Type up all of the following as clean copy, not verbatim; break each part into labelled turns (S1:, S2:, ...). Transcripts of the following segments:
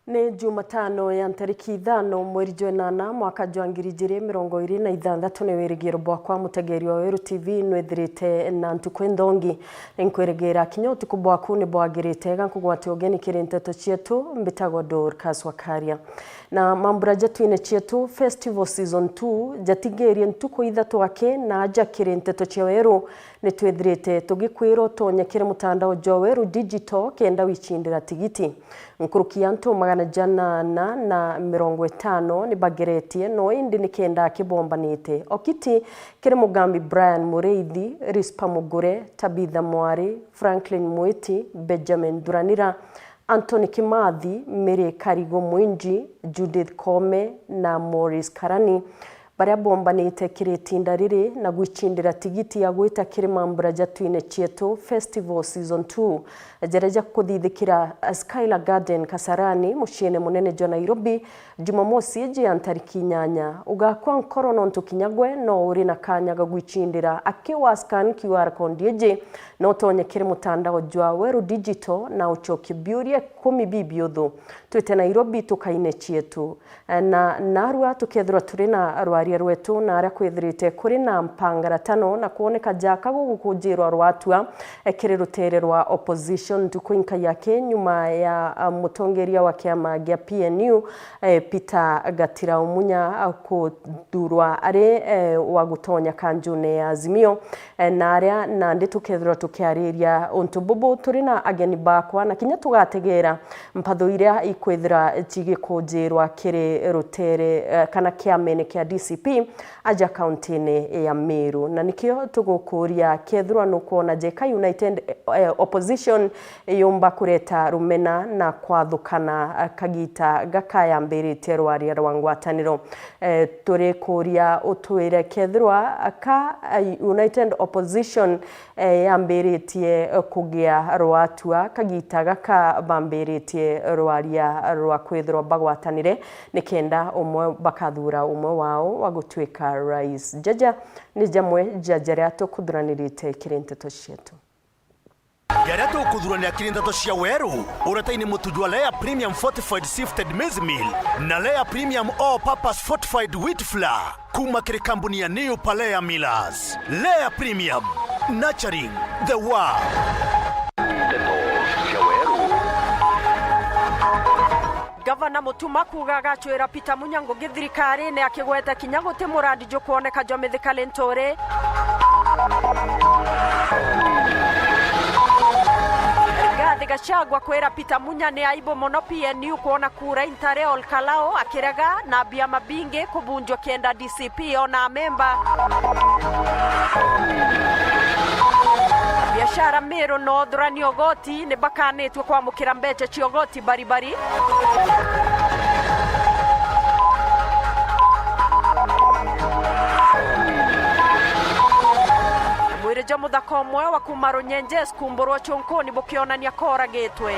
S1: Ni Jumatano ya tariki 5 mweri Jwenana mwaka jwa 2026 ni wirigiro bwakwa mutegeri wa Weru TV nwethirite na ntukwendongi nkweregera kinyotu kubwaku ni bwagirite gankugwate ogeni kirinteto cietu mbitagwa Dorcas Wakaria na mambura jetuine cietu Festival Season 2 jatigerie ntuko ithatu ake na aja kirinteto cia Weru ni twethirite tugikwiro tonyekere mutandao jwa Weru Digital kenda wichindira tigiti nkuruki antu magana jana na 50 ni bageretie no indi ni kenda kibombanite okiti kire mugambi Brian Mureithi, Rispa Mugure, Tabitha Mwari, Franklin Mwiti, Benjamin Duranira, Anthony Kimathi, Mary Karigo Mwinji, Judith Kome na Morris Karani baria bombanite kiretinda riri na gwichindira tigiti ya gwita kiri mambura jatuine cietu Festival Season 2 jereja kuthithikira Skylar Garden Kasarani muciene munene jwa Nairobi Jumamosi ya tariki 8 ugakwa nkorono ntukinyagwe no uri na kanya gwichindira akiwa scan QR code yeje no tonye kiri mutandao jwa Weru Digital na uchoki biurie 10 bibiotho twite Nairobi tukaine cietu na narua tukethira turina rwaria rwetu na aria kwithirite kuri na mpangaratano na kuoneka jaka gukujirwa rwatua ekire rutere rwa opposition tukuinka yake nyuma ya mutongeria wa kiama gya PNU Peter Gatira Umunya kudurwa are wa gutonya kanjune ya Azimio na aria na nditukethira tukiariria untububu turina ageni bakwa na kinya tugategera mpatho iria ikwithira tigikujirwa kiri rutere kana kiamene kia DCP aja county ya Meru na nikio tugukuria kethirwa nukuona Jeka United opposition yomba kureta rumena na kwathukana kagita gakaya mbirite rwaria rwangwataniro turi kuria utwire kethirwa ka United opposition yambiritie kugia rwatua kagita gaka bambiritie rwaria rwa kwithirwa bagwatanire nikenda umwe bakathura umwe wao wagutwika rais jaja ni jamwe jajaria tukudhuranirite kirinteto cietu
S2: Yaria tukudhurania kirinteto cia Weru uretaini mutujwa Lea Premium Fortified Sifted Maize Meal na Lea Premium All Purpose Fortified Wheat Flour kuma kiri kampuni ya New Palea Millers. Lea Premium, nurturing the world.
S3: Gavana Mutuma kugaga chwera Peter Munyango githirikari ne akigweta kinyago te muradi jo kuoneka jo mithikale ntore Rigathi Gachagua kwera Peter Munya ne aibo mono PNU kuona kura intare olkalao akiraga na bia mabinge kubunjwa kenda DCP ona memba biashara Meru no dhurani ogoti ne bakanetwe kwa mukira mbeche chiogoti baribari Mwireja muthako mwe wa kumaro nyenjes kumboro chonkoni bokionania kora getwe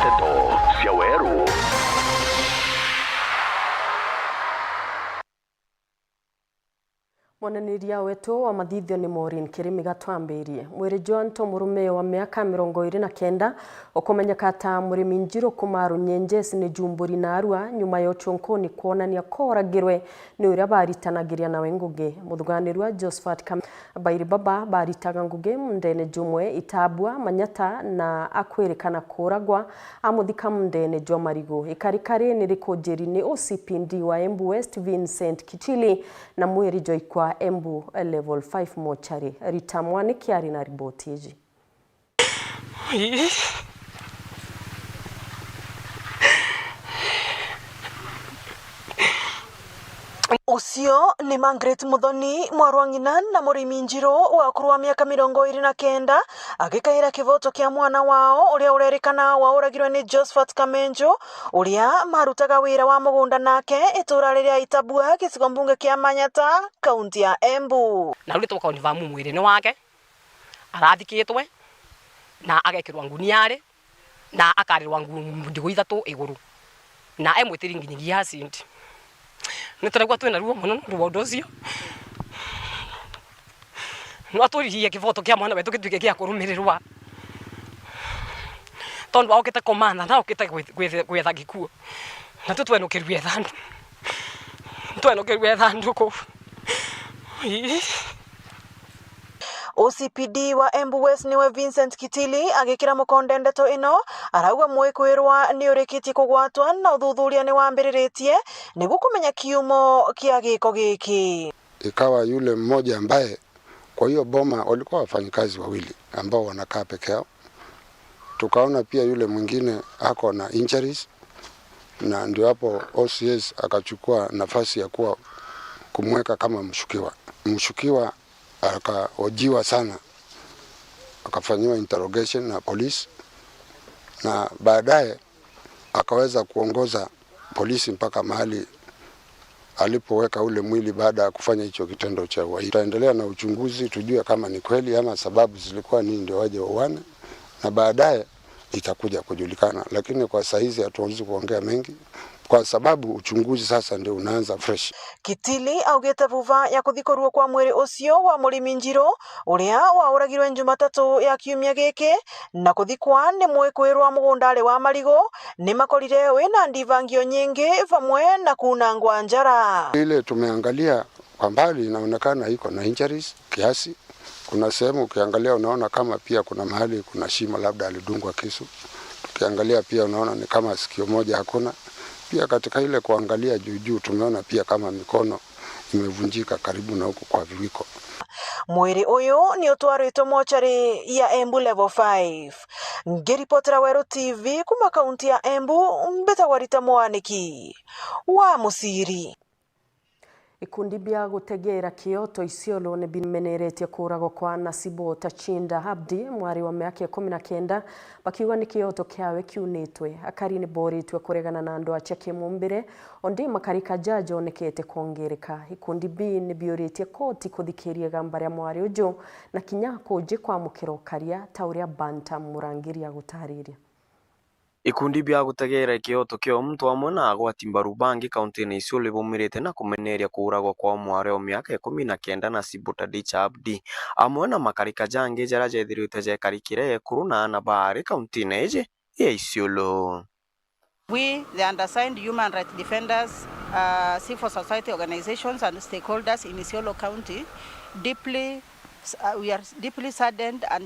S2: Teto cia Weru.
S1: Mwananiria wetu wa mathithio ni Maureen Kirimi gatwambirie mwiri Joanto murume wa miaka 29 ukomenyeka ta murimi njiro kumaru nyenjes ni jumburi narua nyuma yo chonkoni kuonania koragirwe ni uria baritanagiria na wenguge muthuganirwa Josephat Bairi Baba baritaga nguge mundene jumwe itabwa manyata na akwirikana kuragwa amuthika mundene jwa marigo ikarikari ni rikojeri ni OCPD wa Embu West Vincent Kichili na mwiri joikwa Embu level 5 mochari ritamwani kiari na riboti hiji
S4: Usio ni Margaret Muthoni mwarwangina na murimi njiro wa kurwa miaka 29 agikaira kivoto kia mwana wao uria urerikana wa uragirwe ni Josephat Kamenjo uria marutaga wira wa mugunda nake itura riria itabua gicigo mbunge kia Manyata kaunti ya Embu
S5: na uri tuka ni vamu mwiri-ini wake arathikitwe na agekirwa nguniare na akarirwa ndigo ithatu iguru na emwitiri nginyagia acindi nituragwa twina ruo muno ruo ndocio no aturirie kivoto kia mwana wetu gituike kia kurumirirwa tondu aukite komanda na aukite gwetha gikuo na tutwenukirwe thandu ko
S4: OCPD wa Embu West niwe Vincent Kitili agikira mukonde ndeto ino arauga mwikwirwa ni urikitie kugwatwa na uthuthuria ni wambiriretie niguo kumenya kiumo kia giko giki.
S6: Ikawa yule mmoja ambaye kwa hiyo boma walikuwa wafanyikazi wawili ambao wanakaa peke yao. Tukaona pia yule mwingine ako na injuries, na ndio hapo OCS akachukua nafasi ya kuwa kumweka kama mshukiwa. Mshukiwa akahojiwa sana, akafanyiwa interrogation na polisi, na baadaye akaweza kuongoza polisi mpaka mahali alipoweka ule mwili baada ya kufanya hicho kitendo cha uhaini. Tutaendelea na uchunguzi tujue kama ni kweli ama sababu zilikuwa nini ndio waje wauane, na baadaye itakuja kujulikana, lakini kwa saizi hatuwezi kuongea mengi kwa sababu uchunguzi sasa ndio unaanza fresh.
S4: Kitili augite vuva ya kuthikorwo kwa mwiri ucio wa Murimi Njiro uria wauragirwe Jumatatu ya kiumia giki na kuthikwa ni mwikwirwa mugundari wa Marigo ni makorire wina ndivangio nyingi vamwe na kunangwa njara.
S6: Ile tumeangalia kwa mbali inaonekana iko na injuries kiasi. Kuna sehemu ukiangalia unaona kama pia kuna mahali kuna shimo labda alidungwa kisu. Tukiangalia pia unaona ni kama sikio moja hakuna. Pia katika ile kuangalia juu tumeona pia kama mikono imevunjika karibu na huko kwa viwiko.
S4: Mwiri uyu ni utwaritwo mochari ya Embu level 5. Ngiripotera Weru TV kuma kaunti ya Embu, mbetagwa Rita Mwaniki wa Musiri.
S1: Ikundi bia gutegera Kyoto Isiolo ni bimeneretie kuragwo kwa Nasibo Tachinda Abdi mwari wa miaka 19 bakiuga ni Kyoto kiawe kiunitwe akari ni boritwe kuregana na andu acha kimumbire ondi makarika jaji onekete kuongereka. Ikundi bi ni bioritie koti kuthikiria gamba ya mwari ujo na kinyako uje kwa mukiro karia tauria banta murangiria gutariria.
S7: Ikundi bia gutegera Kyoto kio mtu amwe na agwati mbaru bangi kaunti-ini Isiolo bumirite na kumeneria kuragwa kwa mwari wa miaka 19 Nasibo Tachinda Abdi amwe na makarika jangi jara jethirite jekarikire ekuru na na bari kaunti-ini ije ya Isiolo.
S8: We, the undersigned human rights defenders, civil society organizations and stakeholders in Isiolo County, we are deeply saddened and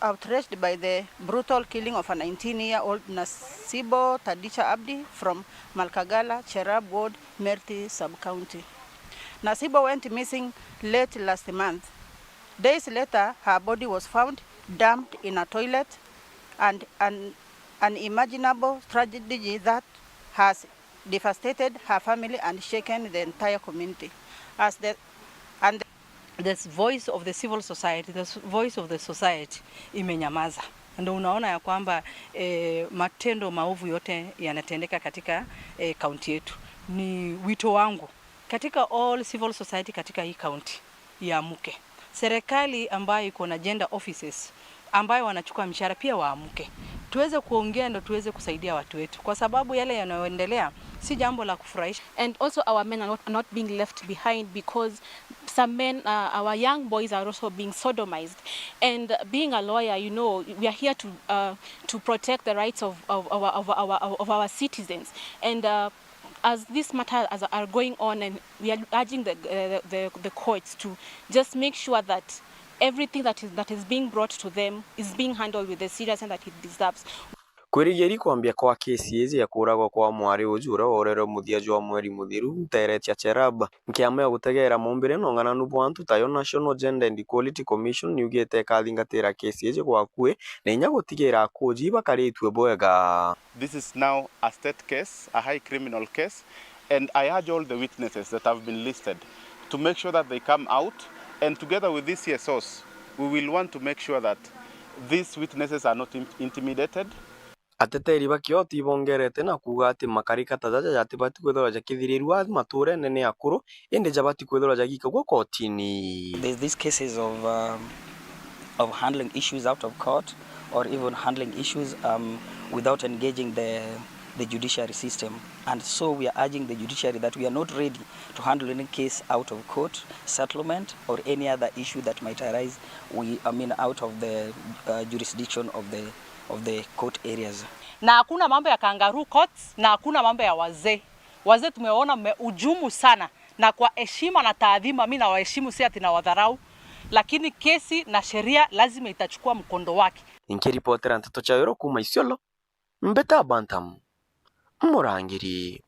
S8: outraged by the brutal killing of a 19-year-old Nasibo Tachinda Abdi from Malkagala, Cherab Ward, Merti Sub-County. Nasibo went missing late last month. Days later, her body was found dumped in a toilet, and an unimaginable tragedy that has devastated her family and shaken the entire community.
S9: The voice of the civil society, the voice of the society imenyamaza. Ndio unaona ya kwamba matendo maovu yote yanatendeka katika kaunti yetu. Ni wito wangu katika all civil society katika hii kaunti yaamke. Serikali ambayo iko na gender offices ambayo wanachukua mshahara pia waamuke. Tuweze kuongea ndio tuweze kusaidia watu wetu kwa sababu yale yanayoendelea si jambo la kufurahisha.
S10: And also our men are not being left behind because some men, our young boys are also being sodomized. And being a lawyer, you know, we are here to protect the rights of our citizens. And as these matters are going on, and we are urging the courts to just make sure that everything that is being brought to them is being handled with the seriousness that it deserves.
S7: Kwirigeri kwambia kwa kesi hizi ya kuragwa kwa mwari ujura orero muthiaju wa mweri muthiru teretia Cherab nkiamea gutegera mumbire nongana nubantu tayo National Gender and Equality Commission niugite kathingatira kesi hizi kwa kue na inya gutigera koji bakaritwe bwega.
S11: This is now a state case, a high criminal case, and I urge all the witnesses that have been listed to make sure that they come out, and together with these CSOs we will want to make sure that these witnesses are not intimidated.
S7: Ateteri bakioti bongerete na kuga ati makarika tajaja jatibati kwethora jakithiriru mature nene akuru ende jabati kwethora jagikagwo kotini.
S12: There's these cases of handling issues out of court or even handling issues without engaging the judiciary system, and so we are urging the judiciary that we are not ready to handle any case out of court, settlement or any other issue that might arise out of the jurisdiction of the the court areas.
S9: Na hakuna mambo ya kangaroo courts na hakuna mambo ya wazee. Wazee tumeona ujumu sana, na kwa heshima na taadhima mimi na waheshimu, si ati na wadharau, lakini kesi na sheria lazima itachukua mkondo wake.
S7: Nikiripotera Nteto Chairo kuma Isiolo, Mbeta Bantam Murangiri.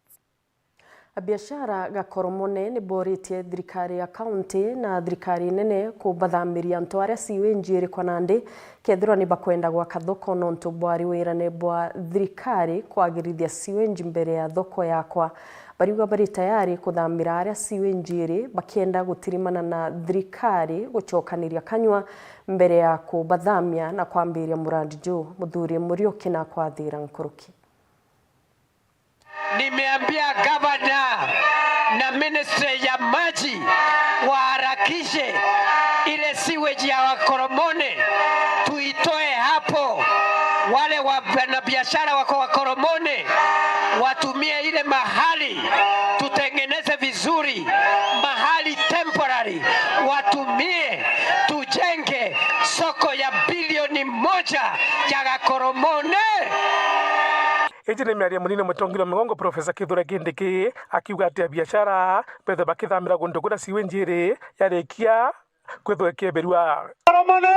S1: Biashara gakoromone ni boritie thirikari ya kaunti na thirikari nene kubathamiria antu aria siwenjiri kwa Nandi kethirwa ni bakwenda gwaka thoko nontu bwari wirane bwa thirikari kwagirithia siwenji mbere ya thoko yakwa. Bariuga bari tayari kuthamira aria siwenjiri bakienda gutirimana na thirikari gucokaniria kanywa mbere ya kubathamia na kwambiria murandi juu. Muthuri Muriuki na kwathira Nkuruki.
S13: Nimeambia gavana na ministry ya maji waharakishe ile sewage ya Wakoromone tuitoe hapo. Wale wanabiashara wako Wakoromone watumie ile mahali, tutengeneze vizuri mahali temporary, watumie tujenge soko ya bilioni 1 ya Wakoromone.
S14: Ejine miaria munini mutongiro migongo Profesa Kithure Kindiki akiuga ati biashara pethe bakithamira gundu kuria siwenjiri yarekia kwithwekia berua Koromone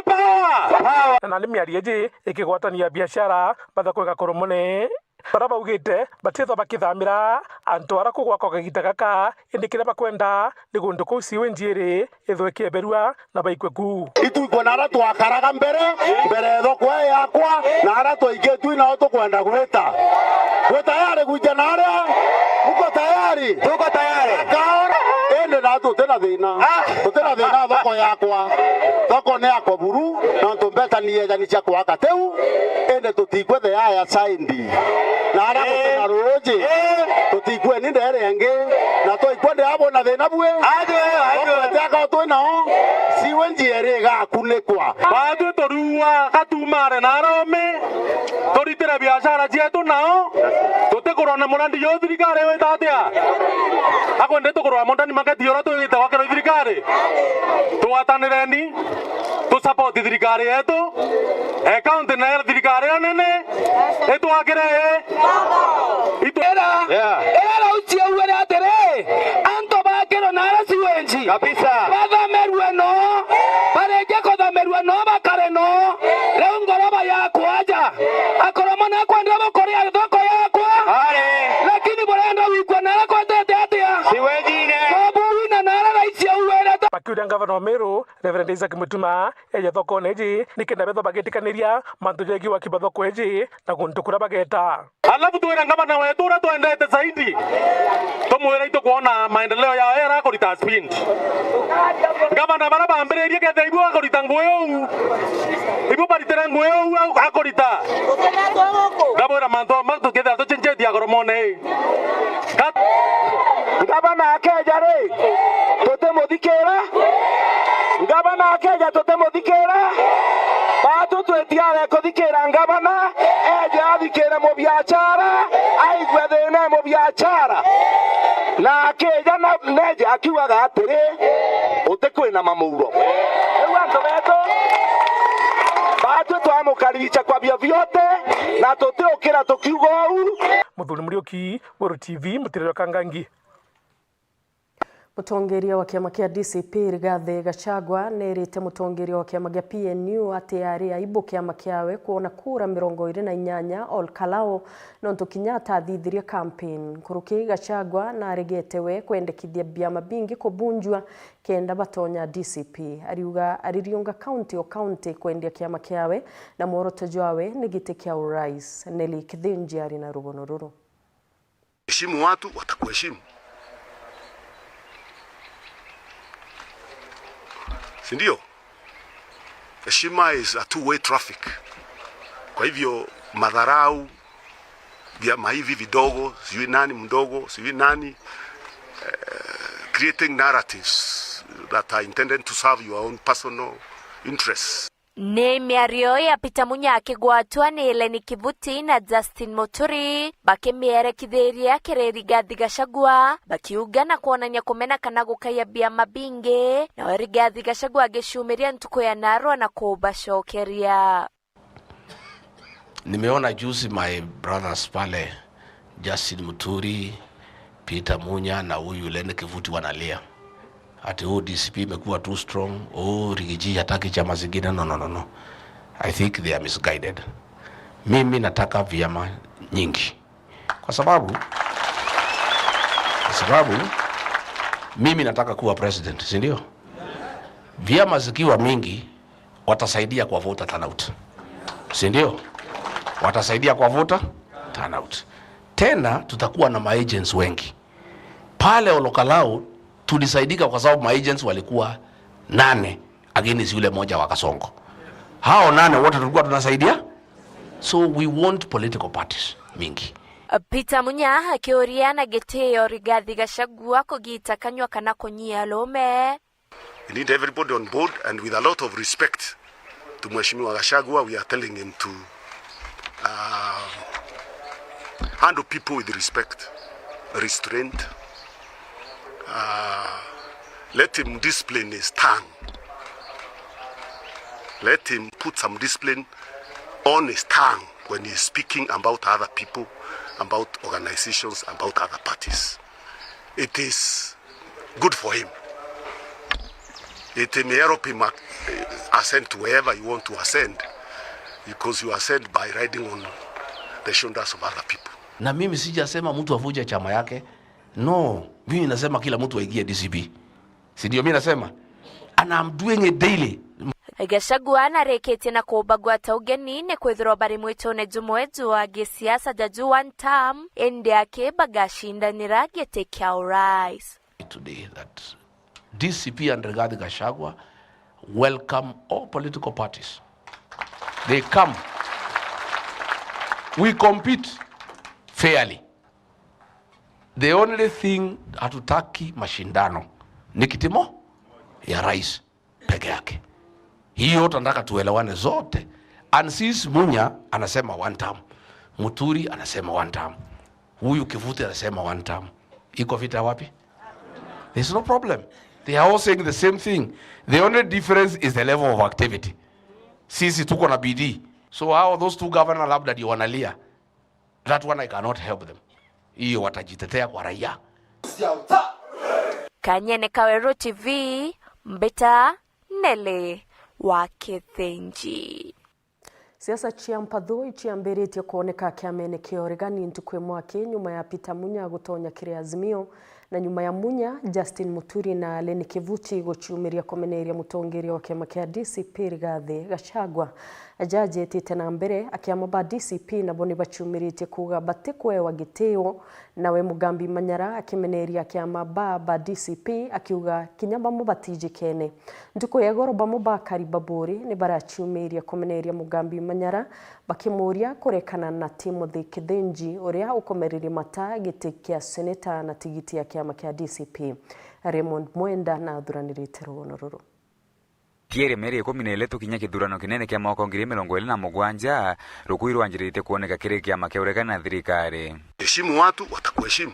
S14: power na ni miaria ji ikigwatania biashara batha kwega Koromone baraba ugite batitho bakithamira antu ara kugwako gagita gaka indikira bakwenda ni gundu ku siwenjiri ithwekia berua na baikwe ku
S15: ituiko na ara twakaraga mbere thoko yakwa na ara twigetu ina tukwenda gwita tayari guja na ara muko tayari tuko tayari kaora ende na tutena thina thoko yakwa thoko ne akoburu na tumbeta ni ejani cia kwaka teu ende tutikwe the aya saindi na ara tutena roje tutikwe ni ndere nge na toikwende abo na thina bwe tweteka twinao siwenjiri gakunekwa batu torua katumare na arome toritira biashara cietu nao tutekurona murandi yo thirikari wetatia akwende tukurwa mondani makati ora twita wakero thirikari twatanireni tu support thirikari yetu county na thirikari nene etwakire
S13: era utia uere atere anto bakero na ara siwenji
S15: kabisa
S13: bathamerwe no bareke kuthamerwe no bakare no leo ngoroba yakwa aja Akoromone akwenda bokoria thoko yakwa lakini borenda wikwa na ara kwatete atia
S15: siwenji ne
S13: babuina na ara raisia uere
S14: bakiuria Gavana Meru Reverend Isaac Mutuma eja thoko neji nikenda betho bagetikaniria mantu jegi wa kibathoko eji na gundu kura bageta
S15: alafu tuwira Gavana wetu ura tuendete zaidi tumwira itu kuona maendeleo ya era kurita speed Gavana bara bambiririe kethe ibu akurita nguyu ibu baritera nguyu akurita Gavana manto manto kethe to chenje dia Koromone Gavana akeja re tutemuthikira Gavana akeja tutemuthikira batu twetiare kuthikira Gavana eje athikire mu biashara aigwe thina mu biashara na akeja na neje akiuga atiri utikwina mamuuro ewa antu beto batu twamukaricha kwa bia vyote na tutiukira tukiuga u
S14: Muthuri Muriuki Woro TV mutiriro Kangangi.
S1: Mutongeria wa kiama kia DCP Rigathi Gachagua nerite mutongeria wa kiama kia PNU ati ari aibu kiama kiawe kuona kura 28 Ol Kalou nontu Kenyatta athithirie campaign. Kuruki Gachagua na aregetewe kwendekithia biama bingi kubunjwa kenda batonya DCP. Aririunga county o county kwendia kiama kiawe na muoroto jwawe ni giti kia urais. Nelly Kithinji ari na rugono ruru.
S16: Heshimu watu watakuheshimu. Sindio? Heshima is a two-way traffic. Kwa hivyo madharau vyama hivi vidogo, sijui nani mdogo, sijui nani creating narratives that are intended to serve your own personal interests.
S17: Nĩ mĩario ya Peter Munya akĩgwatwo nĩ Eleni Kivuti na Justin Muturi bakĩmĩerekithĩria kĩrĩ Rigathi Gachagua bakiuga na kuonania kũmena kana gũkaya biama bingi na Rigathi Gachagua agĩcumĩria ntuko ya Narua na kũbacokeria.
S18: Nimeona juzi my brothers pale Justin Muturi, Peter Munya na huyu Eleni Kivuti wanalia ati DCP imekuwa too strong, Rigiji hataki chama zingine. No. I think they are misguided. Mimi nataka vyama nyingi. Kwa sababu mimi nataka kuwa president, si ndio? Vyama zikiwa mingi watasaidia kwa voter turnout. Si ndio? Watasaidia kwa voter turnout. Tena tutakuwa na agents wengi. Pale Olokalao tulisaidika kwa sababu agents walikuwa 8 against yule moja wa Kasongo. Hao 8 wote tulikuwa tunasaidia. So we want political parties mingi.
S17: Peter Munya akĩũria na gĩtĩo Rigathi Gachagua kũgita kanywa kana kũnyia lome.
S16: We need everybody on board, and with a lot of respect to Mheshimiwa Gachagua, we are telling him to handle people with respect, restraint. Let him discipline his tongue. Let him put some discipline on his tongue when he's speaking about other people, about organizations, about other parties. It is good for him. It may help him ascend to wherever you want to ascend, because you ascend by riding on the shoulders of other people.
S18: Na mimi sijasema mtu avuje chama yake. No, mimi nasema kila mtu aingie DCP. Si ndio mimi nasema? And I'm doing it daily.
S17: Gachagua nareketie na kũbagwata ũgeni nĩ kwithirwo bari mwĩtone jumweju wa gĩsiasa jaju one term ende akĩbagashindanĩra gĩtĩ kĩa urais.
S18: Today that DCP and Rigathi Gachagua welcome all political parties. They come. We compete fairly. The only thing hatutaki mashindano ni kitimo ya rais peke yake. Hiyo tunataka tuelewane zote. And since Munya anasema one term, Muturi anasema one term, huyu Kivuti anasema one term, iko vita wapi? There's no problem. They are all saying the same thing. The only difference is the level of activity. Sisi tuko na bidii. So how those two governors labda ndio wanalia. That one I cannot help them. Hiyo watajitetea kwa raia.
S17: Kanyene Kawero TV, Mbeta Nele wa Kithenji.
S1: Siasa cia mpatho iciambĩrĩtie kuoneka kĩamene kĩa ũregani ntukũ mwaki nyuma ya Peter Munya gũtonya kĩrĩ Azimio na nyuma ya Munya, Justin Muturi na Eleni Kivuti gũciumĩria kũmeneria mũtongoria wa kĩama kĩa DCP Rigathi Gachagua. Jaji etĩte na mbere akĩamaba DCP na boni baciumĩrĩtie kuga batikwewa gĩtĩo, nawe Mugambi Manyara akĩmeneria kĩama ba DCP akiuga kinyamba mubatijikene. Ntukũ ya goro bamuba Karibaburi ni baraciumĩria kũmeneria Mugambi Manyara bakĩmũria kũrekana na Timothy Kithenji ũrĩa ũkomerire mata gĩtĩ kĩa seneta na tigiti ya kĩama kĩa DCP. Raymond Mwenda na thuranĩrĩte rũgono rũrũ.
S19: Tiere meri 12 kinya kithurano kinene kia mwaka 2027 rukuirwo anjirite kuoneka kiri kiama kia uregani na thirikari.
S16: Heshimu watu watakuheshimu.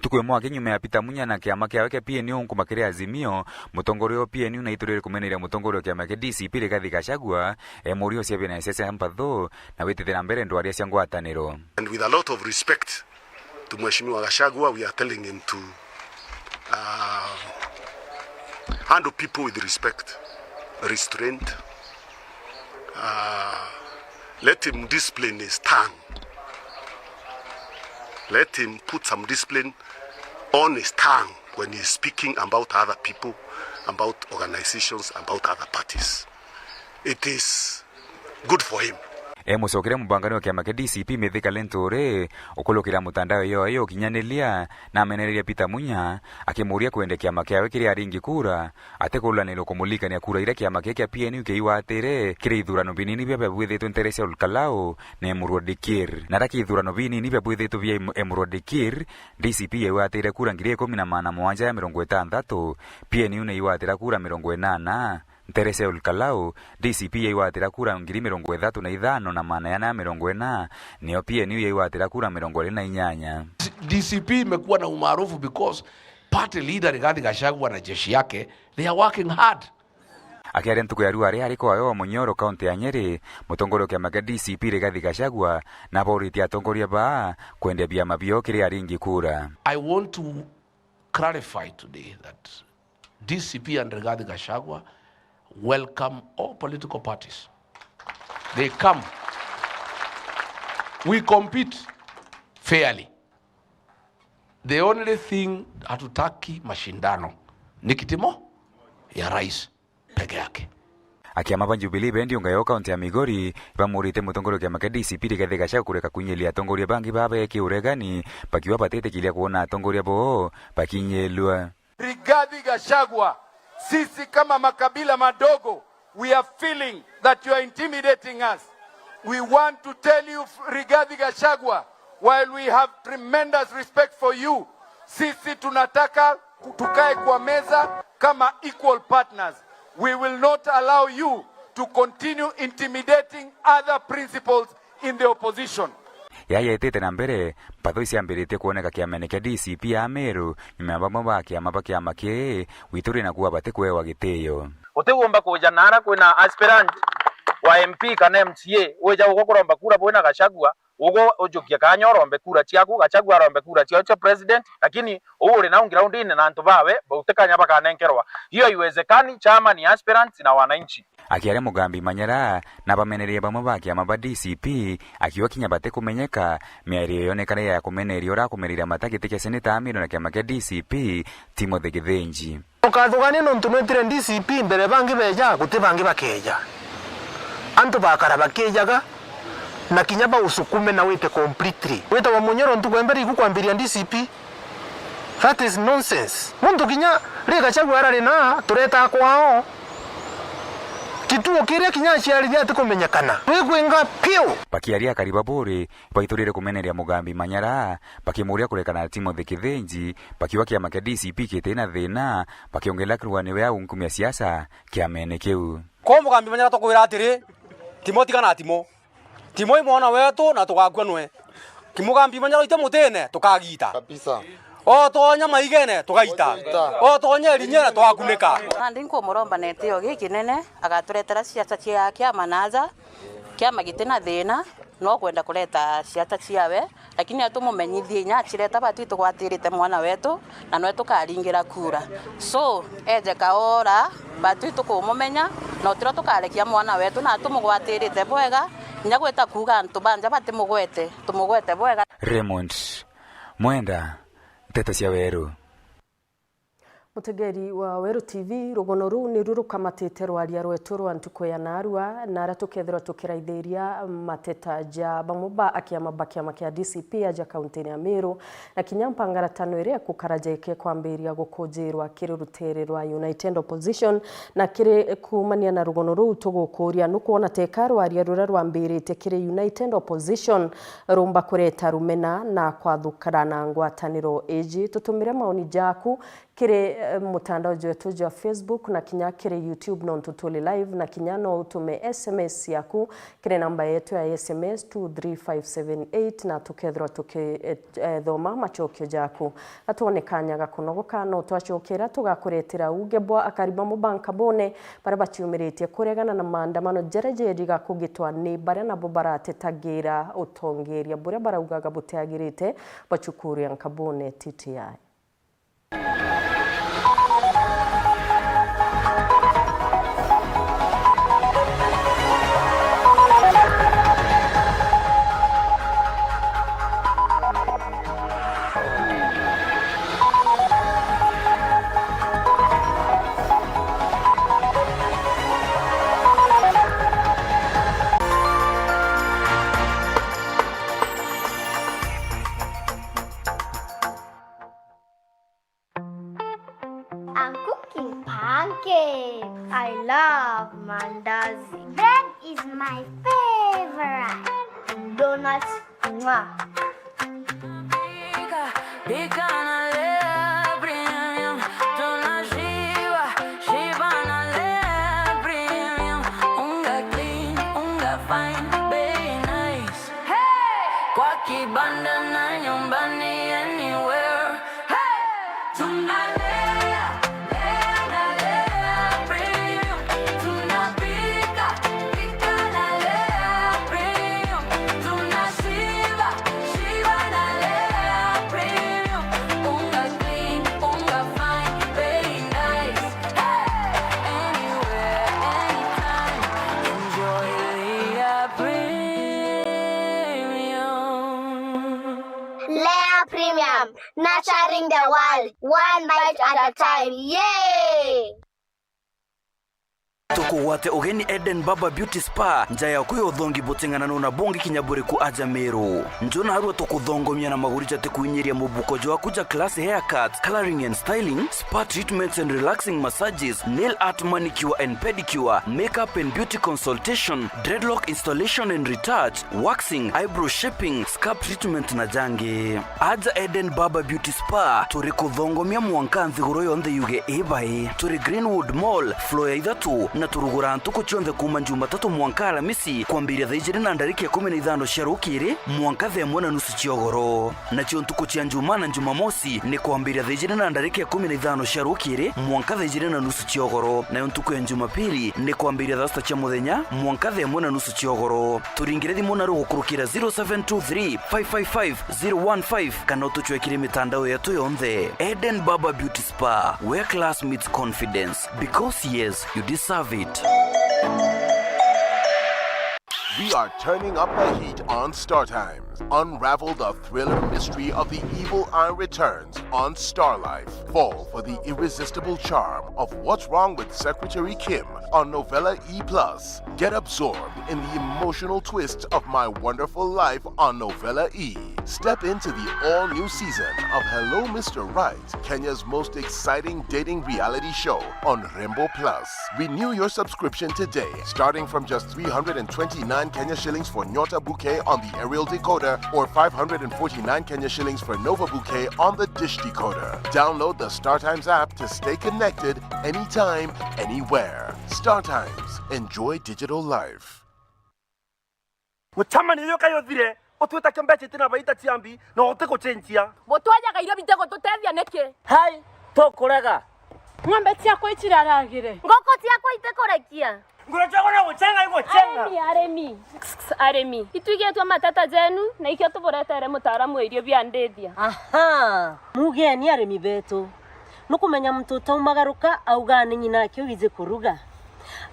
S19: Tukwe mwaka nyuma ya Peter Munya na kiama kia wake PNU nkumakire Azimio, mutongoria wa PNU na iturire kumeneria mutongoria wa kiama kia DCP Rigathi Gachagua murio cia bina siasa mpatho na witithira mbere ndwaria cia ngwataniro.
S16: And with a lot of respect to Mheshimiwa Gachagua, we are telling him to handle people with respect, restraint. Let him discipline his tongue. Let him put some discipline on his tongue when he's speaking about other people, about organizations, about other parties. It is good for him.
S19: Musokire mubangani wa kiama kia DCP Mithika Lentore ukulukira mutandao yo kinyanelia na amenereria Peter Munya akimuria kuende kiama kiawe kiri aringi kura atekulaniro kumulika ni kura ira kiama kia PNU kiiwatere kiri ithurano binini bya bwithitwe interese Olkalao na Emurwadikir na raki ithurano binini bya bwithitwe bya Emurwadikir DCP yiwatere kura 17,760 PNU ne yiwatera kura 80 Teresa Olkalau DCP yaiwatira kura 35,000 na maana 40 nio PNU yaiwatira kura 28.
S18: DCP imekuwa na umaarufu because party leader Rigathi Gachagua na jeshi yake, they are working hard.
S19: Akiaria ntuku ya rua ria ariko ayo Munyoro kaunti ya Nyeri, mutongoria kia maga DCP Rigathi Gachagua na boriti atongoria ba kwende bia mabio kiri aringi kura.
S18: I want to clarify today that DCP and Rigathi Gachagua welcome all political parties. They come. We compete fairly. The only thing hatutaki mashindano ni kitimo ya rais peke yake.
S19: Akiama pa Jubilee bendi ungayo kaunti ya Migori bamurite mutongoria kia maga DCP Rigathi Gachagua kureka kunyelia atongoria bangi baba yake uregani pakiwa patete kilia kuona atongoria bo pakinyelwa.
S20: Rigathi Gachagua, sisi kama makabila madogo, we are feeling that you are intimidating us. We want to tell you, Rigathi Gachagua, while we have tremendous respect for you, sisi tunataka tukae kwa meza kama equal partners. We will not allow you to continue intimidating other principles in the opposition.
S19: Yaya etete na mbere patho isiambirite kuoneka kiamene kia DCP ya Meru nyuma bamwe kiama kiama kie wituri na kuwa bate kwewa giteyo
S21: utigomba kuja nara kwina aspirant wa MP kana MCA weja ugokoromba kura bwena Gachagua ugo ujukia kanyorombe kura chiaku Gachagua rombe kura chiacho president lakini uri na ground ine na antu bawe bautekanya bakanenkerwa hiyo iwezekani. Chama ni aspirants na wananchi.
S19: Akiaria Mugambi Manyara na bameneria bamwe bakiama ba DCP akiwa kinya bate kumenyeka miario yonekana ya kumeneria ora kumerira matagite kia seneta Amiro na kiama kia DCP Timothy Githinji
S13: ukathugania nontu nwetire DCP mbere bangi beja guti bangi bakeja antu bakara bakejaga na kinya ba usukume na wite completely wita wa Munyoro ntuku embere ikukwambiria DCP. That is nonsense. Muntu kinya Gachagua arari na tureta kwao kituo kiria kinya ciarithia ati kumenyekana wigwenga pio
S19: pakiaria karibabore baiturire kumeneria Mugambi Manyara pakimuria kurekana Timothy Githinji pakiwa kiama kia DCP kitena thina pakiongelea kirwani wa unkumia siasa kiamene kiu
S21: Ko Mugambi Manyara tukwira atiri Timothy kana Timo imona wetu na tukagua nwe Mugambi Manyara ite mutene tukagita kabisa o tonya maigene tugaita o tonya rinyera twakuneka
S22: ndinko muromba netio giki nene agaturetera ciaca cia kia manaza kia magitena thina no kwenda kuleta ciaca ciawe lakini atumumenyithie nya cireta batu tugwatirite mwana wetu na no tukaringira kura so eje kaora batu tukumumenya no tiro tukarekia mwana wetu na tumugwatirite bwega nya gweta kuga antu banja batimugwete tumugwete bwega.
S19: Raymond Mwenda Teta cia Weru.
S1: Mutegeri wa Weru TV rugono ru ni rurukamatite rwaria rwetu rwa ntuko ya narua na ratukethera tukiraithĩria mateta ja bamuba akiama bakiama kia DCP aja kaunti ya Meru na kinyampa ngaratano iria kukarajeke kwambiria gukujirwa kiri rutere rwa United Opposition na kiri kumania na rugono ru tugukuria nukuona teka rwaria rura rwambirite kiri United Opposition rumba kureta rumena na kwathukarana ngwataniro eji tutumire maoni jaku kire mutandao wetu wa Facebook na kinya kire YouTube no tutuli live na kinya no utume SMS yaku kire namba yetu ya SMS 23578 na tukethro thoma machokyo jaku atuonekanya gakunogoka no twachokera tugakuretera ugebwa akariba mu banka bone bara baciumiritie kuregana na maandamano jerejeri gakugitwa ni bare na bobarate tagira utongeria bure baraugaga buteagirite bachukuri ankabone TTI.
S23: I'm cooking pancakes. I love mandazi. Bread is my favorite. Donuts, mwah.
S2: fine, very nice. Hey! Kwa kibanda na nyumbani anywhere. Hey! Tunalea, lea na lea premium. Tunapika, pika na lea premium. Tunashiba, shiba na lea premium. Unga clean, unga fine, very nice. Hey! Anywhere, anytime, enjoy Lea Premium.
S23: Lea Premium, nurturing the world, one bite at a time. Yay!
S3: Tukuwate ugeni Eden Baba Beauty Spa njaya kuyo thongi botingana na bongi kinyaburi ku aja meru njona harua tukuthongomia na magurija te kuinyiria mubuko jwa kuja class haircuts, coloring and styling, spa treatments and relaxing massages, nail art, manicure and pedicure, makeup and beauty consultation, dreadlock installation and retouch, waxing, eyebrow shaping, scalp treatment na jange. Aja Eden Baba Beauty Spa turi kuthongomia mwankanthi guroyo nthe yuge ebai turi Greenwood Mall floor ya ithatu na turugura ntuko chonde kuma Jumatatu mwanka Alamisi kwambiria thaa 15 cia rukiri mwanka thaa 1:30 ciogoro na cio ntuko cia Njuma na Jumamosi ni kwambiria thaa 15 cia rukiri mwanka thaa 2:30 ciogoro na ntuko ya Jumapili ni kwambiria thaa 6 cia muthenya mwanka thaa 1:30 ciogoro turingire thimu na rugukurukira 0723 555 015 kana utuchwekire mitandao yetu yonthe. Eden Baba Beauty Spa, where class meets confidence, because yes, you deserve it.
S5: We are turning up the heat on Star Times. Unravel the thriller mystery of the evil eye returns on Star Life. Fall for the irresistible charm of What's Wrong with Secretary Kim on Novella E+. Get absorbed in the emotional twists of My Wonderful Life on Novella E. Step into the all-new season of Hello Mr. Right, Kenya's most exciting dating reality show on Rembo Plus. Renew your subscription today, starting from just 329 Kenya shillings for Nyota Bouquet on the aerial decoder or 549 Kenya shillings for Nova Bouquet on the dish decoder. Download the StarTimes app to stay connected anytime, anywhere. StarTimes. Enjoy digital life.
S13: Mutamani yoka yothire otweta kembeche tina baita chiambi na oteko chenjia
S24: botwaja gaira bitego tutethia neke
S13: hai tokorega
S24: ng'ombe ciakwa itiraragire ngoko ciakwa itekorekia
S13: ngurachagona guchenga iguchenga
S24: aremi ituigetwa matata jenu na ikio tuboretere mutaaramu irio bia ndethia
S25: aha mugeni aremi betu nukumenya mtoto umagaruka augane nyina kyo wize kuruga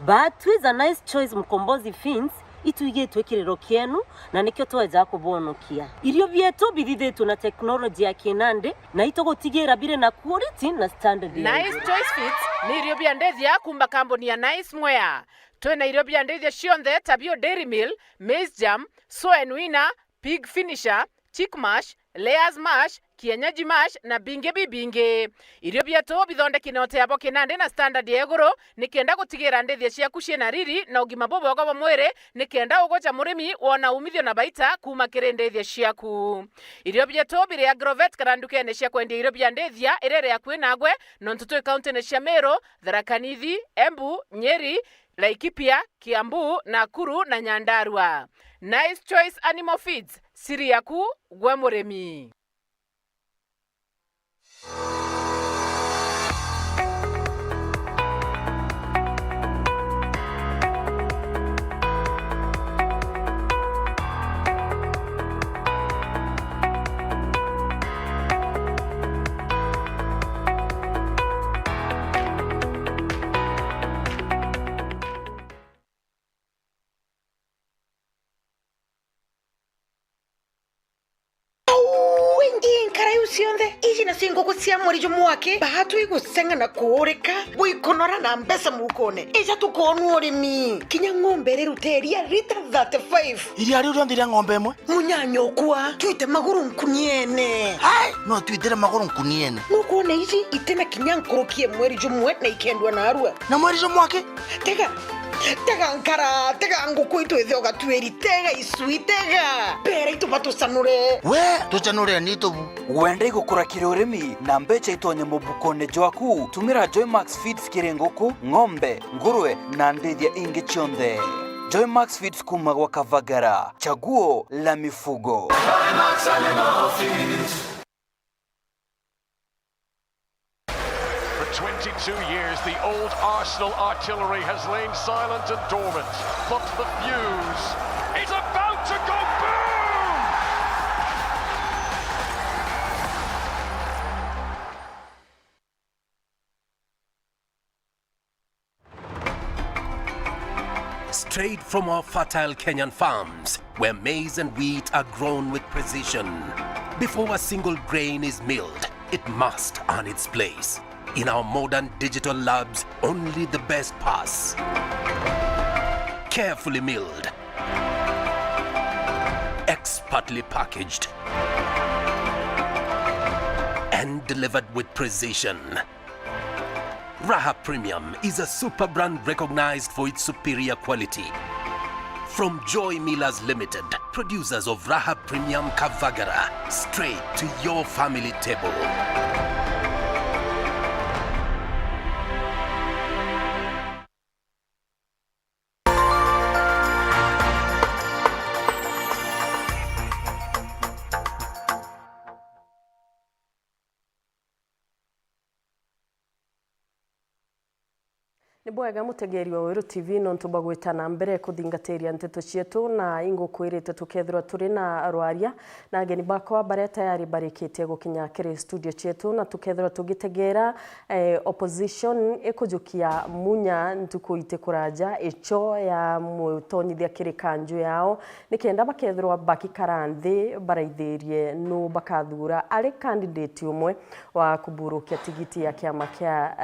S25: but with a nice choice mkombozi fins ituigetwe kirero kienu na nikyo tweza kubonokia irio bietu bithithetwo na teknolojia ya kinande na itogotigera bire na quality na standard.
S26: Nice Choice Fits ni irio bia ndethia kumba kambuni ya Nice Mwea. Twena irio bia ndethia cionthe tabio Dairy Mill, Maize Jam, Soy Wina, Pig Finisher, Chick Mash, Layers Mash, Kienyeji Mash na binge bibinge. Irio bietu bithondeki na oteabo kinande na standard ya iguru nikienda gutigira ndethia ciaku ciena riri na ugima bobogo wa mwiri nikienda ugoja murimi wona umithio na baita kuma kiri ndethia ciaku. Irio bietu bire Agrovet kana ndukene cia kwendia irio bia ndethia irere ya kwinagwe no ntutui county cia Meru, Tharaka Nithi, Embu, Nyeri, Laikipia, Kiambu, Nakuru na Nyandarua. Nice Choice Animal Feeds, siri yaku gwe murimi.
S4: Cionthe iji na singo cia mwarijo mwake bahatu igusenga na kuurika buikonora na mbesa mukone ija tukonu urimi kinya ng'ombe rero teria lita 35
S27: iria riu ndire ng'ombe imwe
S4: munyanyo kwa tuite maguru nkuniene
S27: hai no tuitire maguru nkuniene
S4: nukuone iji itena kinya nkorokie mwarijo mwe na ikendwa na arua
S27: na mwarijo mwake
S4: tega nkara tega nguku itwethe ogatweri tega isui tega pera itubatu sanure
S27: we tuchanure ni tubu
S3: wende igukura kirurimi na mbecha itonye mubukone jwaku tumira Joymax Feeds kirenguku ng'ombe ngurwe na ndethia ingi chionde Joy Max Feeds kuma wa Kavagara, chaguo la mifugo.
S6: For 22 years, the old Arsenal artillery has lain silent and dormant, but the fuse is about to go boom!
S7: Straight from our fertile Kenyan farms, where maize and wheat are grown with precision. Before a single grain is milled, it must earn its place. In our modern digital labs, only the best pass. Carefully milled, expertly packaged, and delivered with precision. Raha Premium is a super brand recognized for its superior quality. From Joy Millers Limited, producers of Raha Premium Kavagara, straight to your family table.
S1: Nibwega mutegeri wa Weru TV no ntubagwitana mbere kuthingateria nteto cietu na ingukwirite tukethirwa turi na arwaria na ageni bakwa bare tayari barikite gukinya kiri studio cietu na tukethirwa tugitegera opposition ikujukia munya ntukuite kuraja icho ya mutonyithia kiri kanju yao nikenda bakethirwa bakikarandhi baraithirie no bakathura ari candidate umwe wa kuburukia tigiti ya kiama kia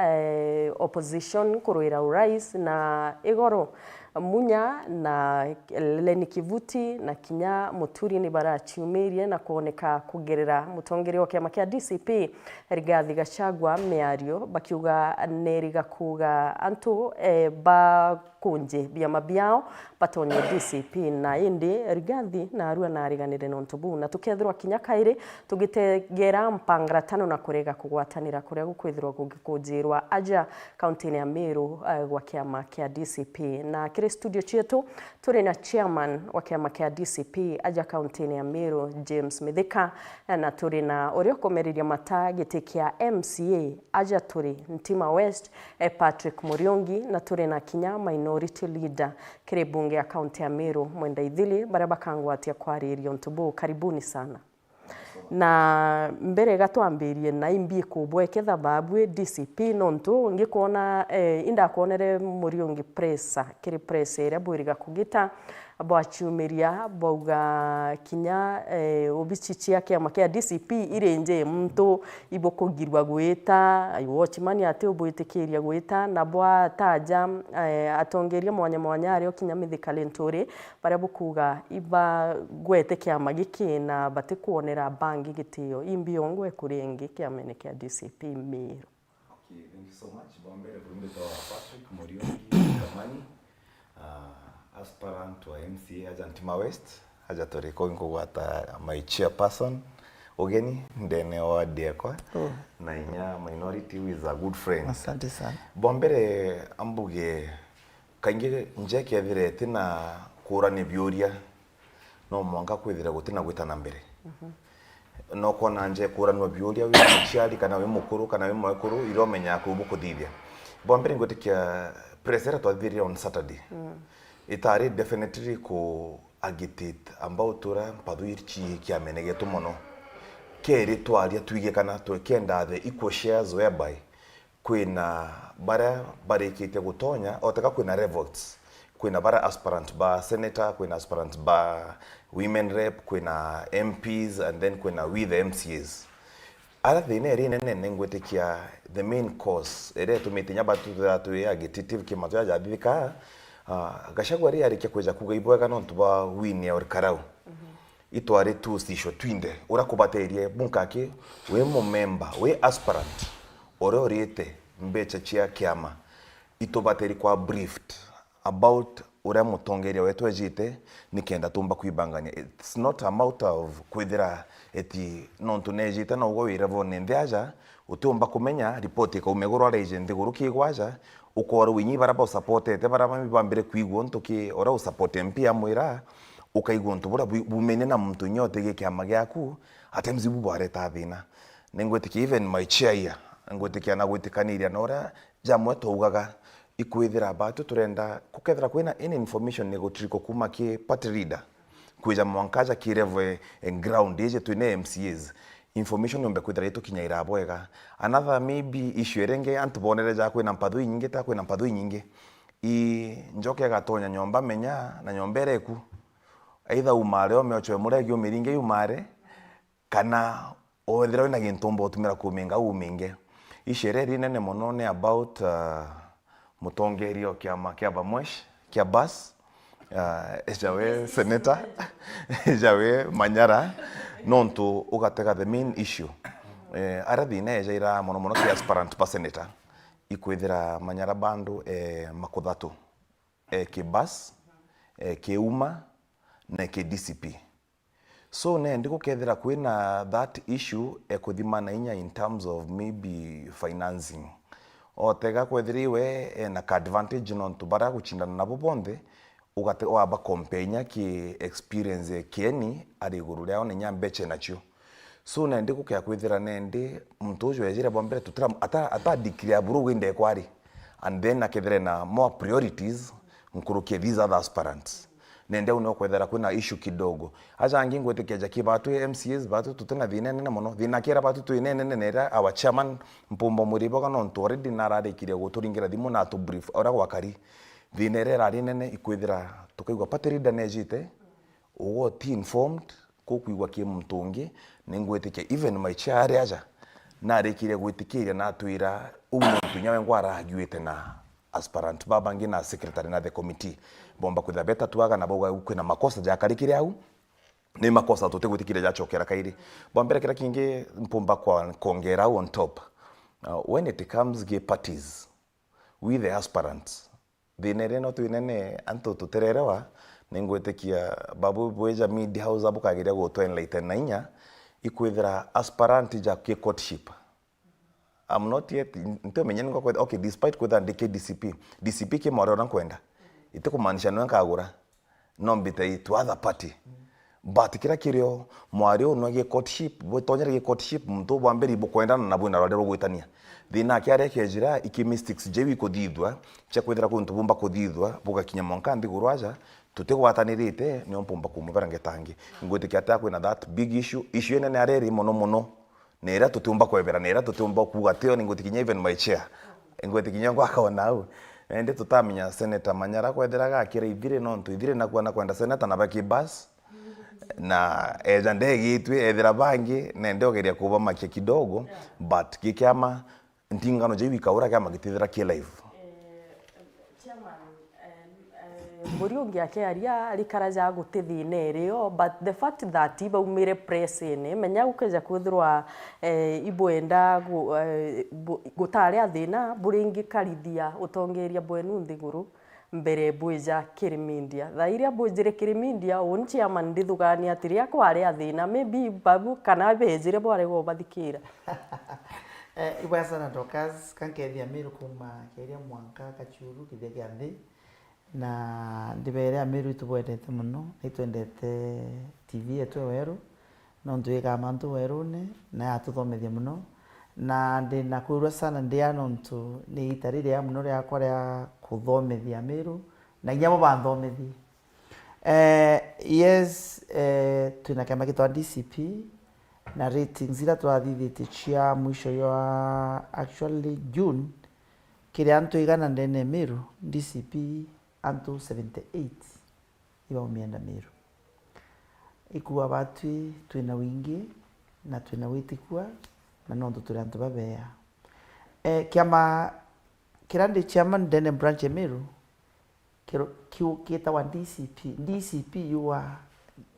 S1: opposition kuru urais na Igoro Munya na Leni Kivuti na Kinya Muturi ni barachiumirie na kuoneka kugerera mutongeri wa kiama kia DCP Rigathi Gachagua miario bakiuga neriga kuga antu bakunje biama biao batonye DCP na indi Rigathi na arua na ariganire nontubu na tukethirwa Kinya kairi tugitegera mpangara tano na kurega kugwatanira kuria gukwithirwa gukujirwa aja kaunti ya Meru wa kiama kia DCP na kire studio chetu turi na chairman wa kiama kia DCP aja kaunti ya Meru James Mithika na turi na oriokomeriria mata giti kia MCA aja turi Ntima West Patrick Muriongi na turi na Kinya minority leader kire bunge ya kaunti ya Meru Mwenda Ithili baraba kangwatia kwaririo ntubu karibuni sana. Na mbere gatwambirie na imbi kubweketha babwe DCP nontu ngikuona indakuonere Muriongi pressa kiri pressa ira bwiriga kugita bwachumiria bauga Kinya obichichia kiama kia DCP irenje mtu ibokugirwa gwita watchman ate obwitikiria gwita na bwa taja atongeria mwanya ari Kinya Mithika Lentore bare bukuga iba gwete kiama giki na batikuonera bangi gitio imbi ongwe kurengi kiamene kia DCP Meru.
S8: Okay, thank you so much. Bombere Brumbito Patrick Muriongi Kamani. Aspirant to MCA aja Ntima West aja tore ko ngwata my chairperson ogeni ndene wa diekwa na inya minority with a good friend.
S27: Asante sana.
S8: Bombere ambuge kange nje kethire tina kurani biuria no mwanga kwithira gutina gwitana mbere. No kona nje kurani biuria wi chiari kana wi mukuru kana wi mwekuru iromenya kubukuthithia. Bombere ngotikia presera twathiria on Saturday. Itari definitely ko agitate ambao tura mpaduirchi kia menegetu mono keri twaria twige kana twekenda the equal shares whereby kwina bara barikite gutonya otaka kwina revotes kwina bara aspirant ba senator kwina aspirant ba women rep kwina MPs and then kwina with the MCAs ala thine ri nene ngwetekia the main cause ere tumitinya batu tu agitative kimatoya jathika Gachagua ri arikia kweja kuga ibwega no tuba win ya orkarau itware tu stisho twinde urakubaterie bunkake we mo member we aspirant ororete mbecha chia kiama itobateri kwa briefed about ura mutongeria wetu ejite nikenda tumba kuibangania. It's not a matter of kwithira eti non tunejita no go iravo nendeaja utumba kumenya report ka umegoro agent guru kigwaja ukora winyi baraba supportete baraba bambire kwigwo ntoki ora usupport MP amwira ukaigwo ntubura bumene na muntu nyote ge kiama gyaku atemzi bubareta thina ningwetikia even my chair ya ngwetikia na gwitikaniria nora jamwe tougaga ikwithira batu turenda kukethira kwina any information negotriko kuma ki party leader kwija mwankaja kireve en ground ije twine MCAs information yombe kwithira itu kinyaira bwega another maybe issue renge antubonere ja kwina mpadhu nyingi ta kwina mpadhu nyingi i njoke gatonya nyomba menya na nyombereku either umare omeochwe muregi umiringe umare kana othira wina gintumba utumira kuminga uminge ishere rinene muno ne about mutongerio kiama kia bamwesh kia bas ejawe senator ejawe Manyara nontu ugatega the main issue arathine ejaira muno kia aspirant pa senator ikwithira Manyara bandu makuthatu ki bas ki uma na ki DCP so ne ndiko kethira kwina that issue ekuthimana inya in terms of maybe financing otega kwethiriwe na ka advantage nontu bara guchindana nabo bonthe ugate waba compenya ki experience kieni ari guru leo ne nyambeche nacho so ne ndiko kya kwithira nende mtojo yajira bombere tutira ata declare buru winde kwari and then akethire na more priorities nkuruke these other aspirants nende uno kwethera kwina issue kidogo aja ngingwe tekeja kibatu MCAs batu tutena vinene na muno vinakera batu tuinene nera our chairman Mpumbo Muribo kana onto already narare kire guturingira thimu na to brief ora gwakari vinerera rinene ikwithira tukaigwa party leader nejite ugo ti informed kukuigwa ki mtungi ningwetike even my chair aja narekire gwitikiria na twira umuntu nyawe ngwara agiwete na aspirant babangi na secretary na the committee bomba kwitha beta tuaga na boga kwina makosa ja karikire au ni makosa tutegwitikire ja chokera kairi bombere kira kingi Mpumba kwa kongera on top when it comes gay parties with the aspirants dinere no tuinene anto tutererewa ningwetekia babu bweja media house abukagira go to enlighten na inya ikwithira aspirant ja ke courtship I'm not yet into menyen kwa okay despite kwenda DCP ke moro kwenda ite kumanisha no nkagura nombite to other party but kira kirio mwario no ge courtship botonyere ge courtship mtu bamberi bokwendana na bwina rwade rwitania thina kiare kejira iki mystics jewi kodithwa cha kwithira kuntu bumba kodithwa buga kinyamonka ndigurwaja tutegwatanirite ni Mpumba kumuvera ngetangi ngwetikia ta kwina that big issue ene areri mono nera tutumba kwebera nera tutumba kuga teo ningutikinya even my chair ngwetikinya gwakona au ende tutaminya Senator Manyara kwetheraga akira ithire nontu ithire na kuana kwenda senator na baki bus na eja ndege itwe ethira bangi nende ogeria kuba makia kidogo but kikiama ntingano je wikaura kama gitithira ki live
S1: Muriungi akiaria arikaraja gutithine rio but the fact that iba umire press ene menya gukeja kwithirwa ibwenda gutari athina buringi karithia utongeria bwenu nthiguru mbere bweja kirimindia thairia bwejire kirimindia onchi ama ndithugani atiria kwari athina maybe babu kana bejire bware go bathikira
S9: ibasa na tokas kankethia miru kuma keria mwanka kachuru kithia nthi na ndibere amiru tubwetete muno nitwendete TV yetu weru no ntuika mantu werune na atuthomethia muno na ndina kwirwa sana ndia nontu ni itarire ya muno ria kwa kuthomethia amiru na nyamo banthomethie yes tuna kama kitwa DCP na ratings ila twathithite chia mwisho ya actually June kile antu igana ndene miru DCP antu 78 iba umienda miru ikuwa batwi twina wingi na twina witikwa na nondu turi antu babea kiama kirande chairman ndene branch miru kita wa DCP you are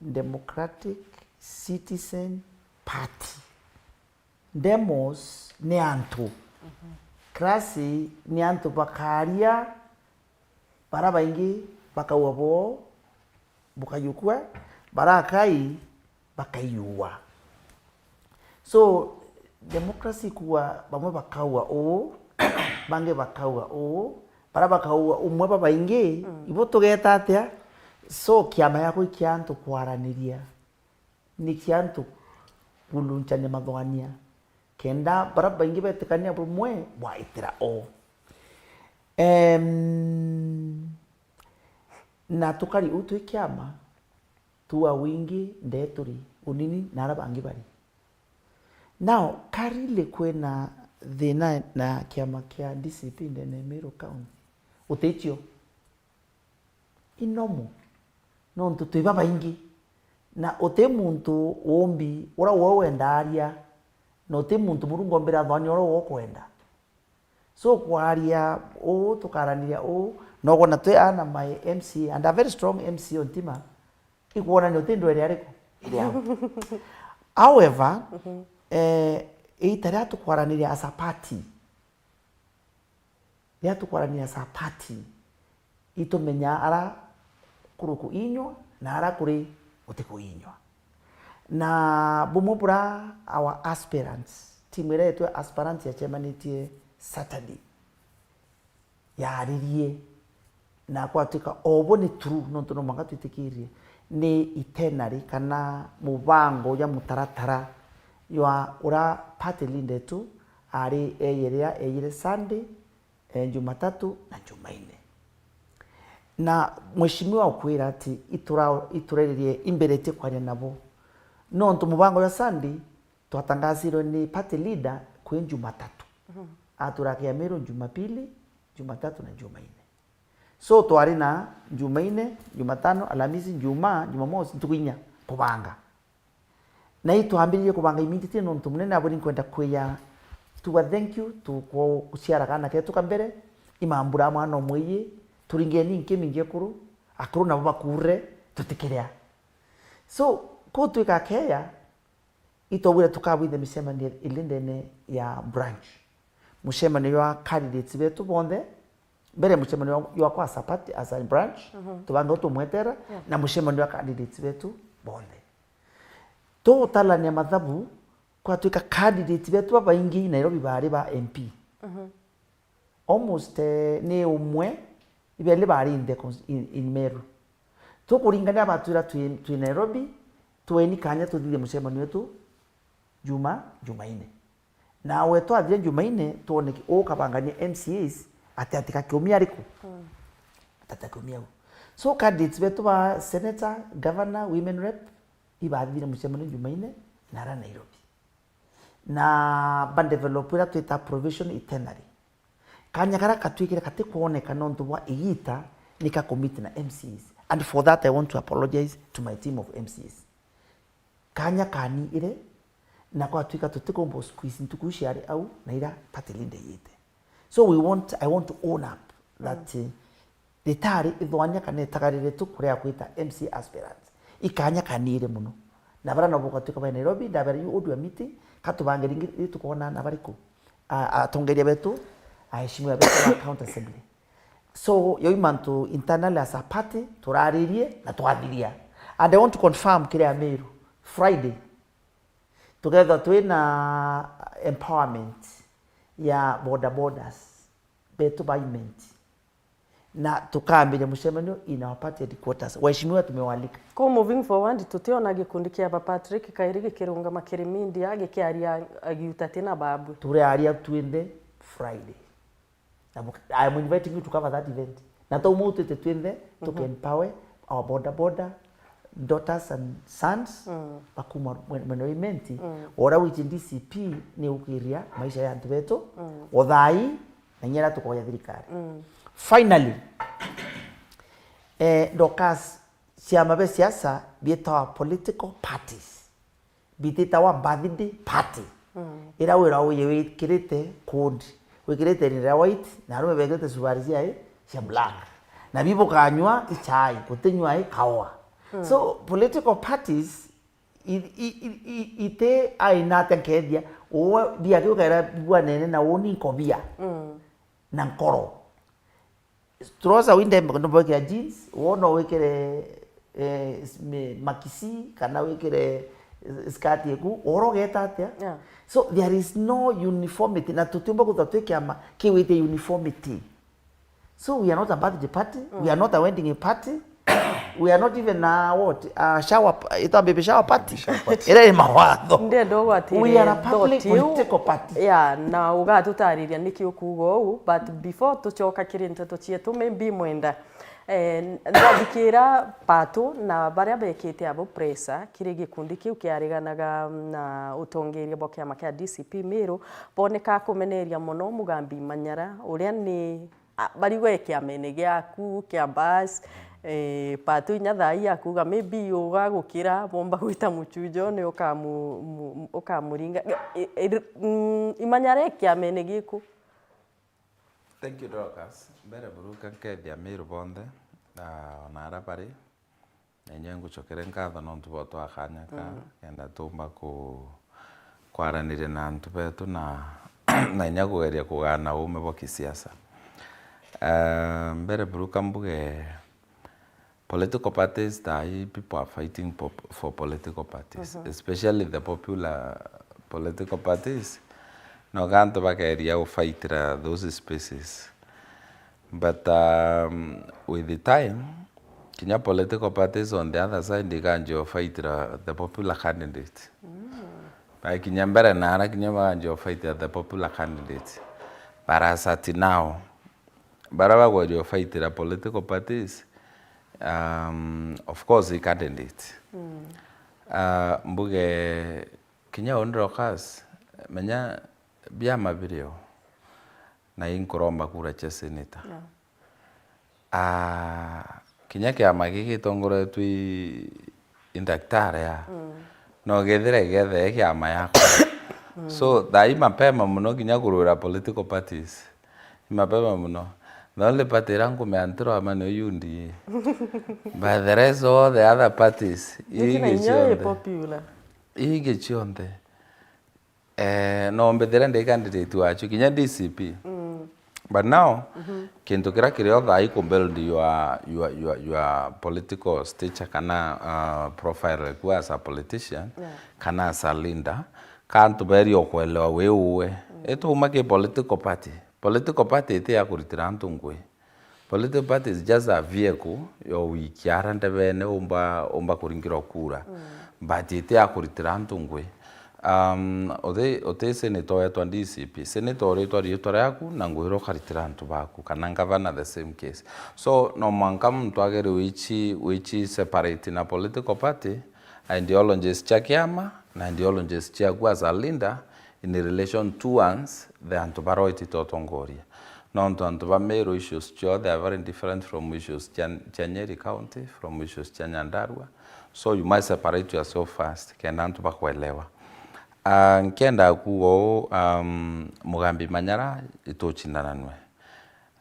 S9: Democratic Citizen Party demos ni antu krasi ni antu bakaria bara baingi bakaua bo bukayukwa bara kai bakayua so democracy kuwa bamwe bakaua o bange bakauga o bara bakauga umwe baba ingi ibo tugeta atia so kiama yako ikiantu kwaraniria ni kiantu bulunchane mathogania kenda bara baingi betekania bumwe waitira o na tukari utu ikiama tuwa wingi ndeturi unini nara bangi bari now karile kwena thina na kiama kia DCP ndene Meru County utechio inomo no ntutu baba ingi na ote muntu ombi ora wowe ndaria no te muntu murungo mbera thani ora wokwenda so kwaria o tukarania o no gona te ana my MC and a very strong MC on tima ikuona ni ote ndwere ariko however itara tukwaraniria as a party ya tukwaraniria as a party itomenya ara kuruku inyo na ara kuri utiku inyo na bumubura our aspirants timu ile yetu aspirants ya chemanitie Saturday yaririe na kwatika obo ni true no ntono manga twitikirie ni itenari kana mubango ya mutaratara ywa ura party lindetu ari eyire Sunday Jumatatu na Jumaine na mheshimiwa ukwira ati iturererie imberete kwa nabo no nto mubango ya Sunday twatangaziro ni party leader kwa Jumatatu aturakia Meru Jumapili Jumatatu na Jumaine so twari na Jumaine Jumatano Alhamisi Jumamosi tukinya kubanga na ituambirie kubanga immediately no ntumune abo kwenda kweya tuwa thank you tuko kuciara kana ketu kambere imambura mwana omwiye turinge ninke minge kuru akuru nabo bakure tutikiria so ko twikakeya itobure tukabwithe misemani ilindene ya branch musemani wa candidates betu bonde mbere musemani wa kwa sapati as a branch tubanga utumwetera na musemani wa candidates betu bonde to talania mathabu kwa twika candidates betu baba ingi Nairobi bari ba MP almost ni umwe ibele bari in Meru to kuringana batura tu Nairobi tueni kanya tuthire musemani wetu Jumaine na wetu athire Jumaine tuone o kabangania MCAs atatika kiumia riku atatakumia so candidates betu ba senator governor women rep ibathire musemani Jumaine nara Nairobi na ban developera tuita provision itinerary kanya kara katwikira kati kuoneka nonto wa igita nika commit na MCs and for that I want to apologize to my team of MCs kanya kani ire na kwa twika tutikombo squeeze ntukushi ari au na ira party leader yite so I want to own up that the tari ithwanya kana tagarire tu kuria kwita MC aspirants ikanya kanire muno na bara nabo kwatuka ba Nairobi ndabara yu odwa meeting katubangeringi tukona na bariko atongeria betu aheshimiwa betu account assembly so yo imantu internal as a party turaririe na twathiria and I want to confirm kile Meru Friday together twina empowerment ya borders betu payment na tukambire musemanio in our party headquarters waheshimiwa tumewalika
S1: ko moving forward tutiona gikundi kia Patrick Kairigi kirunga makirimindi age kiaria agiuta tena babu
S9: turi aria twinde Friday I am inviting you to cover that event na to mutete twinde to empower our border daughters and sons bakuma menoimenti ora wiki DCP ni ukiria maisha ya ntubeto othai na nyera tukoya thirikari finally dokas ciama be siasa bieta political parties bitita wa birthday party ira wira uye wikirite code wikirite ni white na rume begete suwari cia black na bibo kanywa ichai kutenywa kawa so political parties ite aina tankedia o dia ke kaira bwanene na woni kobia na nkoro troza winde mboke ya jeans wono wekere makisi kana wekere skati yeku orogeta atia. So there is no uniformity na tutumba kutatwe kiama kiwite uniformity. So we are not a birthday party, we are not a wedding party. We are not even shower, ita baby shower party. Ile mawatho.
S1: Ndiye dogo atire.
S9: We are a public political party.
S1: Yeah, na uga tutariria niki ukugo u, but before tuchoka kirinto tuchietu maybe mwenda. Ndabikira patu na baria bekete abo pressa kiri gikundi kiu kiariganaga na utongeria bwa kiama kia DCP Meru boneka kumeneria muno Mugambi Manyara uria ni bari weke amene giaku kia bus patu nyathai akuga maybe ugagukira bomba gwita muchujo ni ukamuringa Imanyara kia amene giku.
S10: Thank you, Dorcas. Mbere buruka nkethia Meru bonthe na arabari enye nguchokere nkatho no ntubo twakanyaka kenda tumba kwaranire na antu betu na inya kugeria kugana ume bwa kisiasa. Mbere buruka mbuge political parties people are fighting for political parties, especially the popular political parties. No ganto bakeria ufaitira those spaces. But with the time, Kenya political parties on the other side, they can't fight the popular candidate. By Kenya mbere nara Kenya can't fight the popular candidate. But as at now, Barawa go fight the political parties. Of course, the candidate. Mbuge Kenya Ondrokas, menya biama video na inkoromba kura cha senator. Kinya kiama giki tongore twi indaktare ya. No gethe kiama yako. So dai mapema muno kinya kurura political parties. Mapema muno. The only party rangu meantro amano yundi. But the rest all the other parties
S1: Ige popular.
S10: Ige chionde. No mbedera ndi candidate wacho kinya DCP. But now kintu kira kirio thai ku build your political stature kana profile ku as a politician kana as a leader kantu beri okwelewa wewe eto umake political party. Political party ite ya kuritira ntungwe. Political party is just a vehicle yo wikiara ndebene umba kuringira kura. But ite ya kuritira ntungwe. Ote senator ya DCP, senator yetu yaku na ngwiro karitira ntu baku kana ngavana the same case. So no manka mtu agere wichi separate na political party ideologies cha kiama na ideologies cha as a leader in relation to ones the antubaroiti totongoria. No antuba Meru issues they are very different from issues cha Nyeri County, from issues cha Nyandarua. So you must separate yourself first kenda antuba kuelewa. Nkenda kuo Mugambi Manyara itochindana nwe.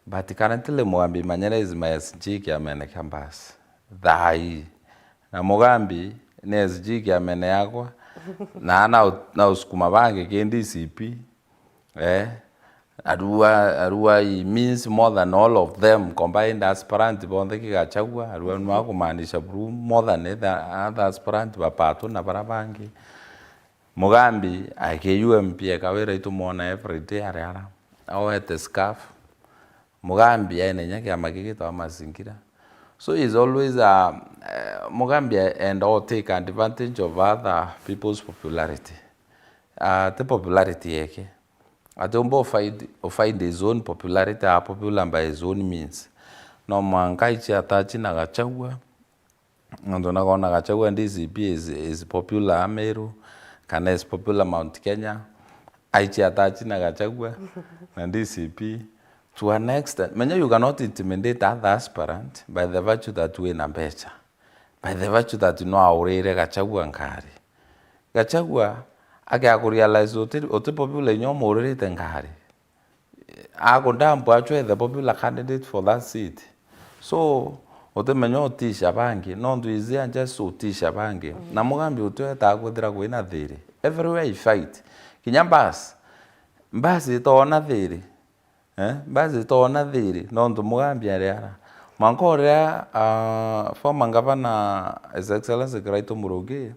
S10: But currently Mugambi Manyara is my SG kiamene campus. Thai. Na Mugambi ni SG kiamene yakwa. Na usukuma bange ke DCP. Arua he means more than all of them combined aspirant bonde kigachagwa. Arua nwa kumaanisha more than other aspirant bapatu na barabangi. Mugambi ake UMP akawera itumona every day ariara au at the scarf. Mugambi ainenya kiama gigito amazingira. So he's always Mugambi and all take advantage of other people's popularity. The popularity yake. Atombo find his own popularity are popular by his own means. No mankaichi atachi na gachagua. Ndo nakona gachagua DCP is popular Meru. Kana is popular Mount Kenya. Aichi atachi na gachagua na DCP. To an extent, you cannot intimidate other aspirant by the virtue that you na becha. By the virtue that you know aurere gachagua nkari. Gachagua age akurealize ote popular nyomo aurere tenkari. Akondampo actually the popular candidate for that seat. So ote menyo tisha bangi no nduizia just utisha bangi na Mugambi utoe takwethira kwina thiri everywhere you fight kinyambas mbasi tona thiri mbasi tona thiri no ndu Mugambi ariara mankore former governor His Excellency Kiraito Murugi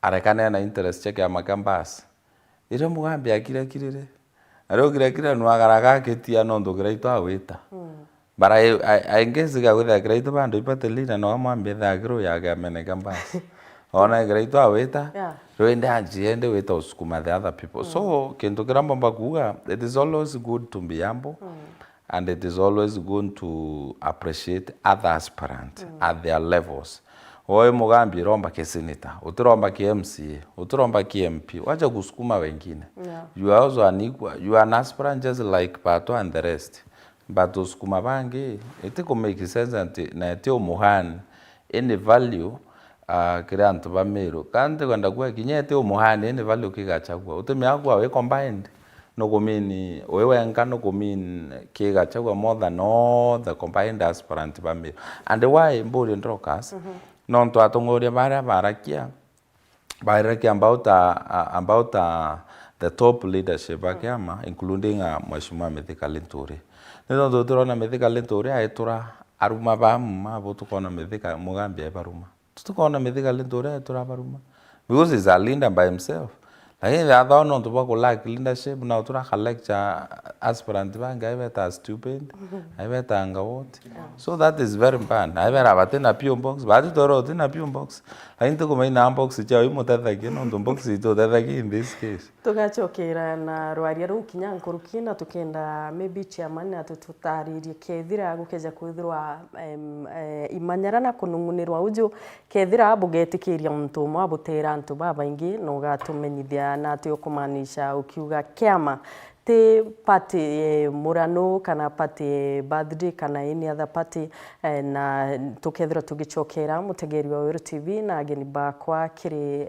S10: arekane na interest cheke amakambas ire mugambi akire aro kire no agaraga ketia no ndogera ito awita bara aingesiga gwitha great bando ipate lina no amwambie thagiro yake amene kambas ona great awita roende ajiende wita usukuma the other people so kintu kiramba kuga it is always good to be humble and it is always good to appreciate other aspirants at their levels. Oe mugambi romba keseneta, utiromba KMCA, utiromba KMP, wacha kusukuma wengine. You are also an equal, you are an aspirant just like Pato and the rest. But usukuma bangi, itiko make sense na etio muhani, any value kire antu bamero. Kante kwenda kwa kinye etio muhani, any value kigachagua. Utemi agua we combined. No kumini wewe ngano kumini kigachagua more than all the combined aspirant bamero. And why mburi ndrokas? Non to atongoria barakia about the top leadership akiama including Mheshimiwa Mithika Linturi. Ndio ndo turona Mithika Linturi aitura aruma bamma botukona Mithika mugambi baruma. Tutukona Mithika Linturi aitura baruma. Because he's a leader by himself. Lakini the other one to work like leadership na utura lecture aspirant banga ibeta stupid ibeta angawot so that is very bad ibera batena PO box badi toro tena PO box lakini tuko ina box cha umu tathaki no ndo box ito tathaki in this case
S1: tugachokera na rwaria ru kinyankurukina tukenda maybe chairman atututaririe kethira gukeja kwithirwa imanyara na kunungunirwa uju kethira abugetikiria muntu mwa butera antu babaingi no gatumenyithia na tukumanisha ukiuga kiama te party murano kana party birthday kana any other party na tukethira tugichokera mutegeri wa Weru TV na ageni bakwa kiri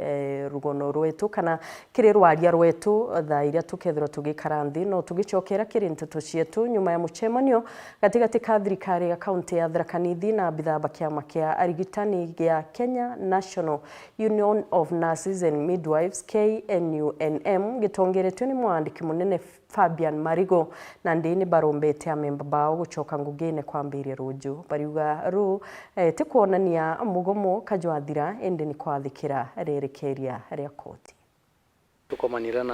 S1: rugono rwetu kana kiri rwaria rwetu tha iria tukethira tugikarandi no tugichokera kiri nteto cietu nyuma ya muchemanio gatigati ka thirikari ya county ya Tharaka Nithi na bithaba kiama kia arigitani gia Kenya National Union of Nurses and Midwives KNUNM gitongeretwe ni mwandiki munene Fabian Marigo na ndini barombete amemba bao gucoka ngugine kwambiria ruju bariuga ru tikuonania mugomo kajwathira ende ni kwathikira rerekeria ria koti
S11: tukomanira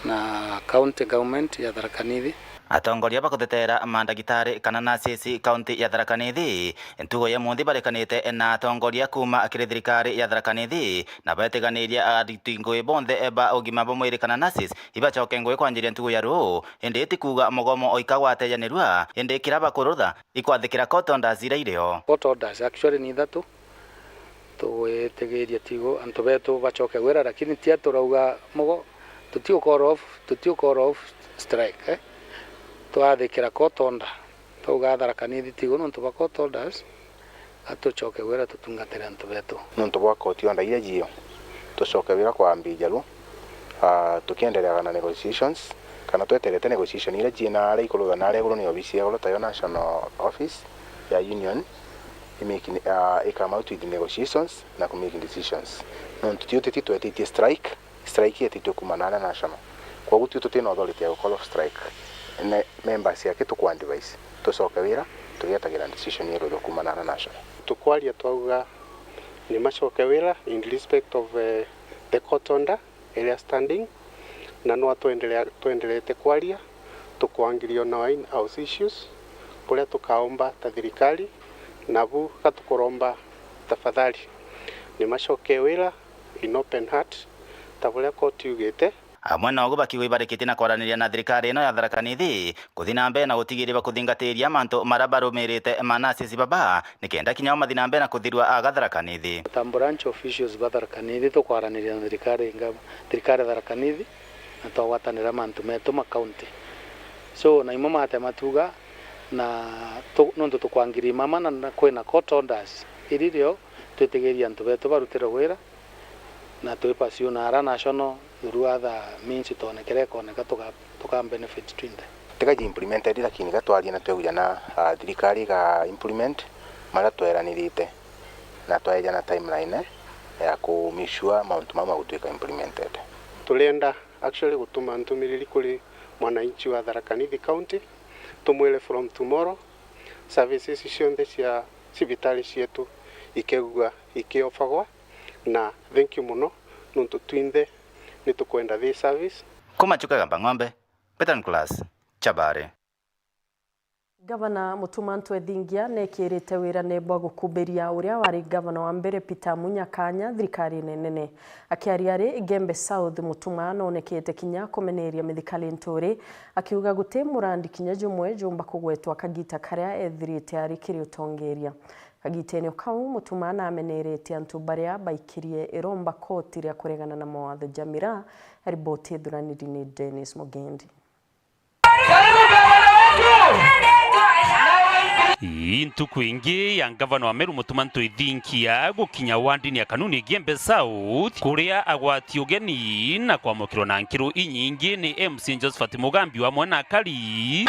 S11: na county government ya Tharaka Nithi
S12: atongoria bakutetera mandagitari kana nurses county ya Tharaka Nithi ntugo ya mundi barekanite na atongoria kuma akiri thirikari ya Tharaka Nithi na bateganiria aritingo bonthe eba ugima bomwiri kana nurses ibachoke ngwe kwanjiria ntugo ya ru ende itikuga mugomo oikagwatejanirwa ende kiraba kurutha ikwathikira court orders ireireo
S11: court orders actually ni thatu tuwetegeria tigo antu betu bachoke gwera lakini tia turauga mugo tutio call off strike twathikira court order tuga Tharaka Nithi tigo nontu ba court orders atuchoke wera tutungatira antu betu
S14: nontu ba court order ile jio tucoke wira kwa ambijaru tukiendelea na negotiations kana tweterete negotiation ile jina ale ikolo na ale ni obisi ya Tayo National Office ya Union making come out with the negotiations na making decisions nontu tiote twetete strike yetu kumana na national kwa gutu tutino authority ya call of strike ne members yake tukwa device tucoke wira tugetagira decision yero kumana na national
S15: tukwaria twauga ni macoke wira in respect of the court order area standing na no tuendelete kwaria tukwangirio na wine house issues kuria tukaomba ta thirikari nabu katukoromba tafadhali ni macoke wira in open heart taburia court yugete
S12: amwe na ogo bakiwe barekete na kwaraniria na thirikari ino ya Tharaka Nithi kuthina mbe na gutigirira kuthingatiria mantu marabarumirite manasi baba nikenda kinya mathina mbe na kuthirwa aga Tharaka Nithi
S11: branch officials ba Tharaka Nithi to kwaraniria na thirikari Tharaka Nithi na twawatanira mantu metu ma county so na imama ate matuga na nondu tukwangiri mama na kwena court orders iririo twetegeria antu betu barutira wira na twepasio na ara national through other means tonekere koneka tuka benefit twinde
S14: tikaji implemented lakini gatwaria na tweuja na thirikari ga implement mara tweranirite na twaeja na timeline ya ku make sure mount mama gutweka implemented
S15: tulenda actually gutuma ntumiriri kuri mwananchi wa Tharaka Nithi county tumwele from tomorrow services cionthe cia cibitari cietu ikegua ikiofagwa na thank you muno nuntu twinthe ni tukwenda this service
S12: Kumachuka gamba ng'ombe Peter Class Chabare.
S1: Gavana Mutuma Ntwethingia nekirite wira nebwa gukuberia uria wari gavana wa mbere Peter Munyakanya thirikari nene akiaria ri Gembe South. Mutuma nonekete kinya kumeneria mithikali nturi akiuga guti murandi kinya jumwe jumba kugwetwa kagita karia ethirite ari kiri utongeria kagitenio kau. Mutuma na amenerete antu baria baikirie iromba koti ria kuregana na mawatho Jamira. Riboti thuraniri ni Dennis Mugendi.
S16: Intuku ingi ya gavana wa Meru Mutuma Ntwethingia gukinya wandini ya kanuni Gembe South kuria agwati ugeni na kwamukirwo na nkiro inyingi ni MC Josephat Mugambi wa mwana kali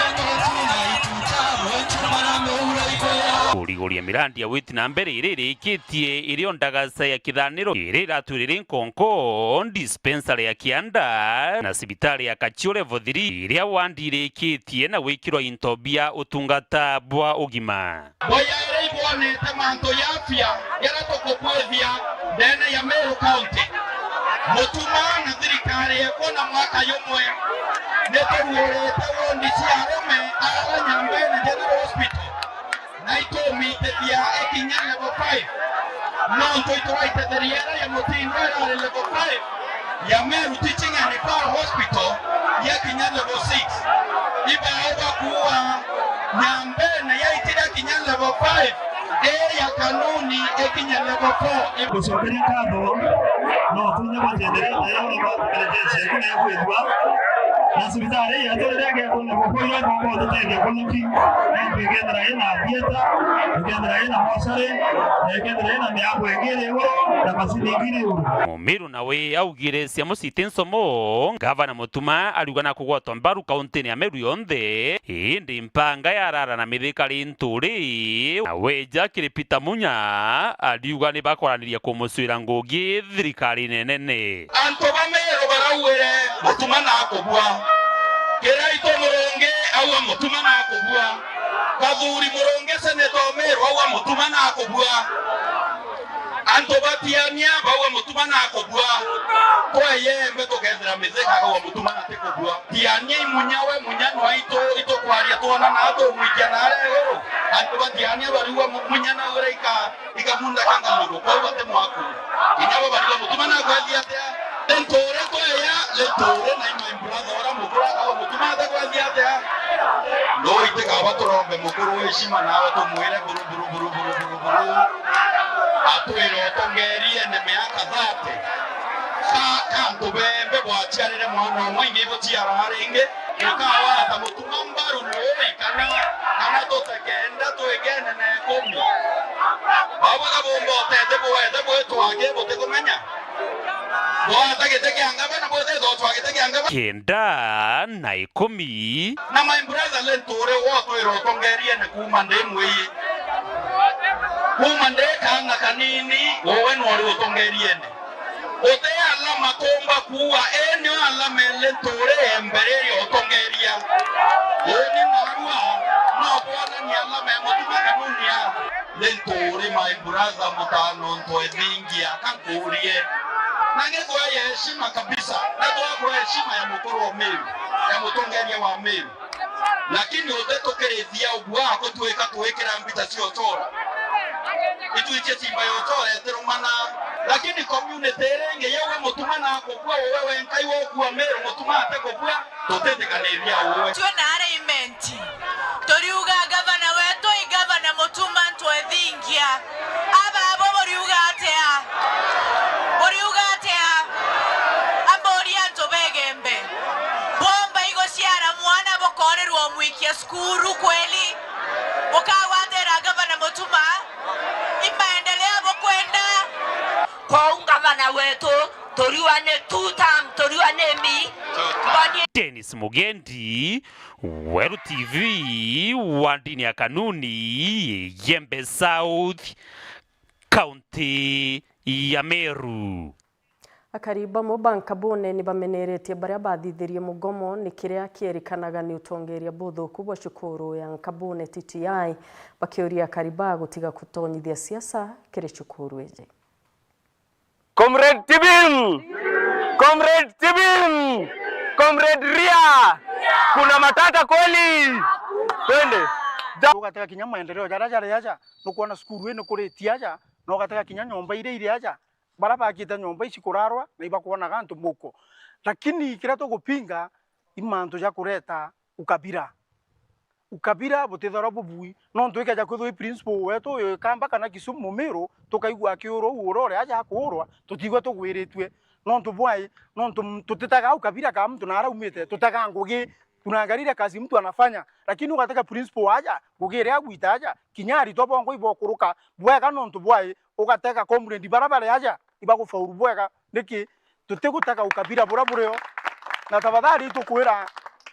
S16: kurigoria mirandi ya witi na mbere iririkitie irio ndagasa ya kithaniro iriratwirire nkonko dispensary ya Kianda na sibitari ya Kachiore Vodhiri iria wandirikitie na wikirwa intobia utungata bwa ugima
S13: Boya ibonete manto yapya yaratokokwethia ndene ya Meru County. Mutuma na thirikari ekona mwaka yomwe neturuorete wondi cia arome ara Nyambene General Hospital na itumithia ekinya level 5 no ntoituraitetheria ya Mutindwa ya level 5 ya Meru Teaching and Referral Hospital ya kinya level 6 ibaoba kuwa Nyambene ya itira kinya level 5 ya kanuni ekinya level 4
S17: kusokera kabo no tunya bajendereta yao bategereje kuna kwedwa na sibitari ya terege kuna kukoya kwa tete kuna ki na bigendera ina dieta bigendera ina mosare bigendera ina miago engere na masini ngire
S16: Mumiru nawe augire cia musitenso mo gavana Mutuma ariuga na kugwatwa mbaru kaunti ya Meru yonthe indi mpanga ya rara na mithikari nturi nawe Jakiri Peter Munya ariuga ni bakoraniria kumuswira ngugi thirikari nene
S13: anto ba Meru barawere Mutuma na akobua Keraito Muronge awa Mutuma na akobua Kathuri Muronge seneto Meru awa Mutuma na akobua anto batiania bawa Mutuma na akobua kwa yembe tokethera mitheka awa Mutuma na tekobua tiania imunyawe munyano ito kwaria twana na ato mwikia na rego anto batiania bariwa munyana ureika ikamunda kanga mugo kwa bate mwaku inabo bariwa Mutuma na kwathia tia tentore kwa ya letore na my brother ora mukura awa Mutuma ta kwathia tia no iteka batorombe mukuru heshima na awa tumwire buru atwiro tongerie ne miaka 30 kanto bembe bwachiarire mwana mwingi bochiara haringe ukawa ta Mutuma mbaru no kana totekenda twegene ne komi baba kabombo tete boete twage bote komenya boata geteke angaba na bote twage angaba
S16: kenda na 10
S13: na my brother lentore wotwiro tongerie ne kumande mwi kumande kanga kanini wowe nwori utongeriene ote alama tomba kuwa enyo alama lentore embere yotongeria yoni narua no bwana ni alama ya Mutuma kanunia lentore my brother Mutano Ntwethingia kankurie nange kwa heshima kabisa na kwa heshima ya mukuru wa Meru ya mutongeria wa Meru lakini utetokerethia ubwa ko tuwekera mbita sio tora ituiche timba yotora eterumana lakini community renge yewe Mutuma na akobua wewe nkai wo kwa Meru Mutuma atekobua totetekanethia wewe
S18: tuna arraignment toriuga gavana wetu gavana Mutuma Ntwethingia aba boriuga atea amboria ntobegembe bomba igociara mwana bokorerwo mwikia skuru kweli ukawatera gavana Mutuma imaendelea bokwenda kwa gavana wetu toriwane tutam toriwane mi
S16: Dennis Mugendi Weru TV wandini ya kanuni Gembe South County ya Meru.
S1: Akariba mubanka bone ni bameneretie baria bathithirie mugomo ni kiria kierikanaga ni utongeria buthu kubwa cukuru ya Nkabune TTI bakiuria Kariba gutiga kutonyithia siasa kiri cukuru eje
S2: Comrade Tibim! Comrade Tibim! Comrade Ria! Kuna matata kweli? Twende.
S5: Ugatega kinya maendeleo jara yaja nukuona skuru ino kuretia aja no gatega kinya nyomba ile aja baraba kita nyomba ici kurarwa na ibakuona gantu muko lakini kira to gupinga imanto ya kureta ukabira butethara bubui no ntuike ja kwitho principal wetu kamba kana Kisumu Meru tukaigua kiuro urore aja kurwa tutigwe tugwiritwe no ntubwai no tutetaga ukabira kama mtu naraumite tutaga ngugi tunaangalia kazi mtu anafanya lakini ukataka principal aja ngugire agwita aja kinyari to bongo ibo kuruka bwega no ntubwai ukataka comrade barabara aja ibagufauru bwega niki tutegutaka ukabira buraburo na tafadhali tukwira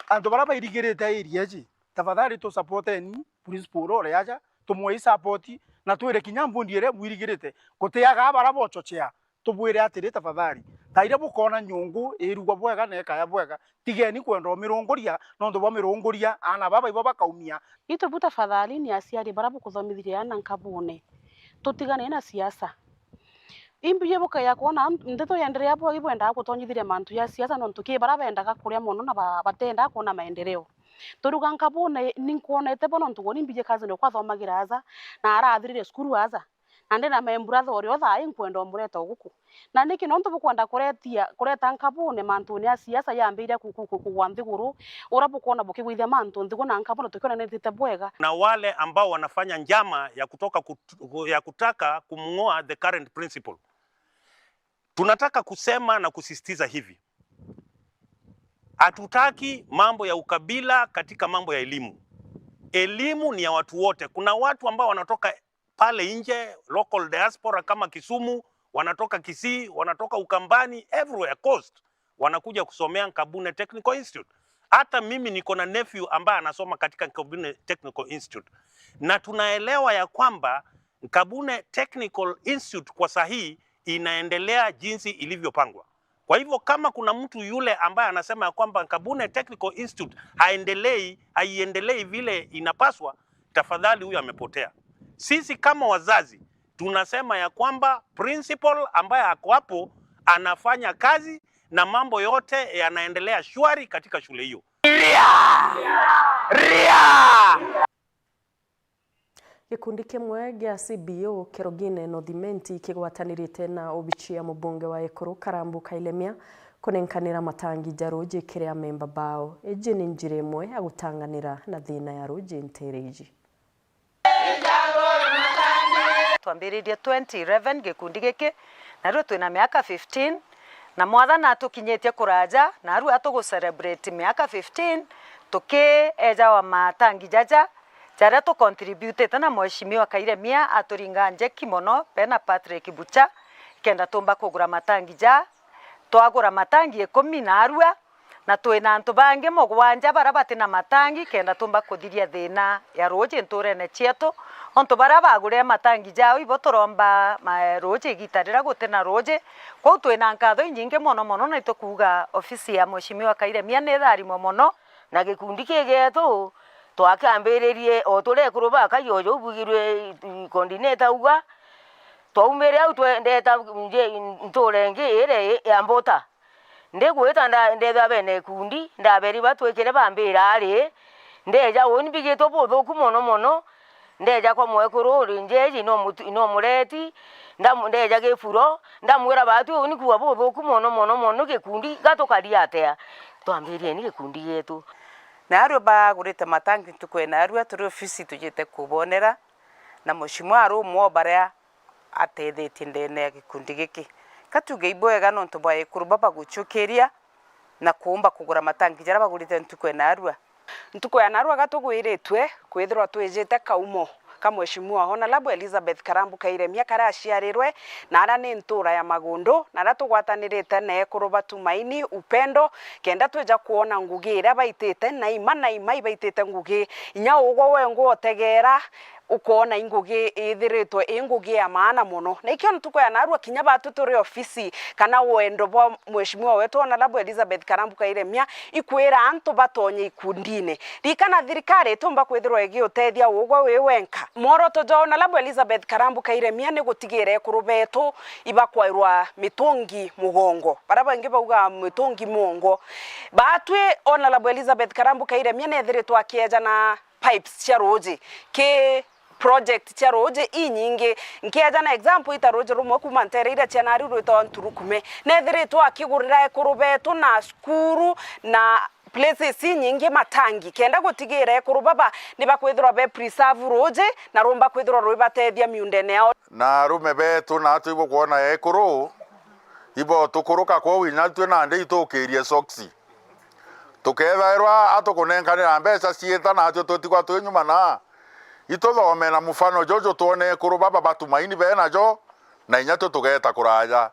S5: antu baraba irigirite area ji tafadhali tu supporteni principal ore aja tumwe support na twire kinyambu ndiere mwirigirite gutiaga baraba ochochea tubwire atiri tafadhali taire bukona nyungu irugwa bwega neka ya bwega tigeni kwenda mirongoria no ndo mirongoria ana baba ibo bakaumia
S19: ito buta fadhali ni asiari barabu kuthomithiria ana nkabune tutigane na siasa imbiye boka ya kuona ndeto yaendelea hapo hivyo enda kutonyithiria mantu ya siasa no ntuki barabendaga kuria muno na batenda kuona maendeleo turuga nkabune ninkuonete bono ntugoni imbiye kazi no kwathomagira aza na arathirire skuru aza ande na membratho ori otha inkwenda omureta guku na niki no ntu bukwenda kureta nkabune mantu ya siasa yambeire kugwa nthiguru urabu kuona bukigwithia mantu nthiguru na nkabune tukiona netite bwega
S20: na wale ambao wanafanya njama ya kutaka kumngoa the current principal. Tunataka kusema na kusisitiza hivi, hatutaki mambo ya ukabila katika mambo ya elimu. Elimu ni ya watu wote. Kuna watu ambao wanatoka pale nje, local diaspora kama Kisumu, wanatoka Kisii, wanatoka Ukambani, everywhere coast, wanakuja kusomea Nkabune Technical Institute. Hata mimi niko na nephew ambaye anasoma katika Nkabune Technical Institute. Na tunaelewa ya kwamba Nkabune Technical Institute kwa sahihi inaendelea jinsi ilivyopangwa. Kwa hivyo kama kuna mtu yule ambaye anasema ya kwamba Nkabune Technical Institute haiendelei vile inapaswa, tafadhali huyo amepotea. Sisi kama wazazi tunasema ya kwamba principal ambaye ako hapo anafanya kazi na mambo yote yanaendelea shwari katika shule hiyo.
S1: Gikundi kimwe gia CBO Kerogine Northimenti kigwatanirite na obichi ya mubunge wa Ekuru Karambu Kailemia kunenkanira matangi jaroji kiria memba bao eji ni njira imwe ya gutanganira na thina ya roji ntereji.
S21: Twambiririe 2011 gikundi giki na ru twina miaka 15 na mwathana tukinyetie kuraja na ru atugu celebrate miaka 15 tuki eja wa matangi jaja jara to contribute na mheshimiwa Kailemia aturinganje kimono pena Patrick Bucha kenda tumba kugura matangi ja twagura matangi 10 na arua na twina antu bange mugwanja barabati na matangi kenda tumba kuthiria thina ya roje nturene chieto onto barabagure matangi jao ibo turomba ma roje gitarira gutena roje kwa twina nkatho nyinge mono na itukuga ofisi ya mheshimiwa Kailemia ne thari mono
S22: na gikundi kigetu twakambiririe o tule kuruba kayoyo bugirwe coordinator uga twaumire au twendeta nje nturengi ire ya mbota ndegweta ndetha bene kundi ndaberi batwekere bambira ari ndeja woni bigeto bothoku mono ndeja kwa mwekuru rinjeji no mureti ndeja gefuro ndamwira batu oni kuwa bothoku mono gikundi gatokaria atea twambirie ni gikundi yetu
S23: na aru ba gurite matangi tukwena aru aturu ofisi tujite kubonera na mheshimiwa aru mwo baria atethetie ndene gikundi giki katuge ibwega no ntubwaye kurubaba guchukiria na kuumba kugura matangi jara bagurite tukwena aru
S28: ntukwena aru gatugwiritwe kwithirwa twijite kaumo kamweshimua hona labo Elizabeth Karambu Kailemia karashiarirwe na ara ni ntura ya Magundu na ara tugwatanirite na Ekuruba Tumaini Upendo kenda tweja kuona ngugi ira baitite na ima ibaitite ngugi inya ugwo wengu otegera ukona ingugi ithiritwe ingugi ya maana muno na ikio ntukoya narua kinya batu turi ofisi kana wendo bwa mheshimiwa wetu Honorable Elizabeth Karambu Kairemia ikwira antu batonye ikundine rikana thirikari itumba kwithirwa igiutethia ugwa wi wenka moroto jo Honorable Elizabeth Karambu Kairemia ni gutigire kurubetu ibakwairwa mitungi mugongo baraba ngi bauga mitungi mugongo batwe Honorable Elizabeth Karambu Kairemia ne thiritwa kieja na pipes cia roji ke project cia roje inyingi nkiaja na example ita roje rumwe kuma ntereira cia nari rwito nturukume nethiritwo akigurira ekurubetu na skuru na places nyingi matangi kenda gutigira ekuru baba ni bakwithirwa be preserve roje na rumba kwithirwa rwibatethia miundene yao
S3: na rume betu na atu ibo kuona ekuru ibo tukuruka kwa winya twe na ndi itukirie soksi tukethairwa atukunenkanira mbeca cieta na atio tutigwa twi nyuma na ituthome na mufano jojo tuone kuru baba batumaini bena jo na inya tugeta kuraja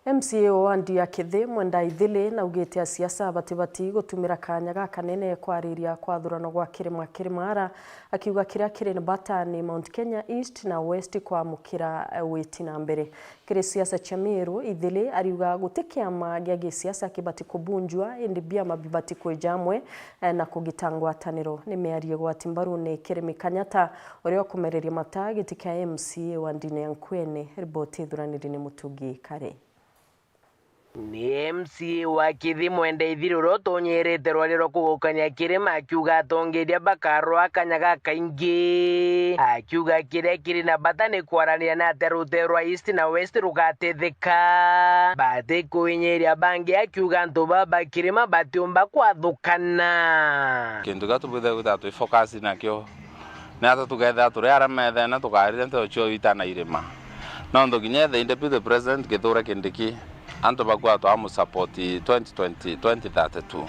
S1: MCA Wandi Akithi mwenda ithili na ugite siasa batibati gutumira kanya gaka nene kwariria kwathurano gwa kirimara akiuga kiria kiri ni batani Mount Kenya East na West kwa mukira witi na mbere kiri siasa cha Meru ithili ariuga gutikiama gia siasa kibati kubunjwa indi bia mabibati kwijamwe na kugitangwa taniro ni mearie gwa timbaru ni Kirimi Kanyata urio kumereria mata gitika MCA Wandi Nyankwene riboti thuraniri ni Mutugi Kare
S4: ni MCA wa Kithi mwenda ithiriro tonyerete rwariro kugukania kirima akiuga atongeria bakaro akanyaga kaingi akiuga kiria kiri na batani kwarania na ateruterwa East na West rugatetheka bate kuinyeria bangi akiuga ntuba bakirima batiumba kwathukana
S10: kindu gatubuthe gutatu focus nakio na tugetha turi aramethe na tukarire nto cio itana irima no ndoginyethe independent president githura kindiki anto bakwa to amu support 2032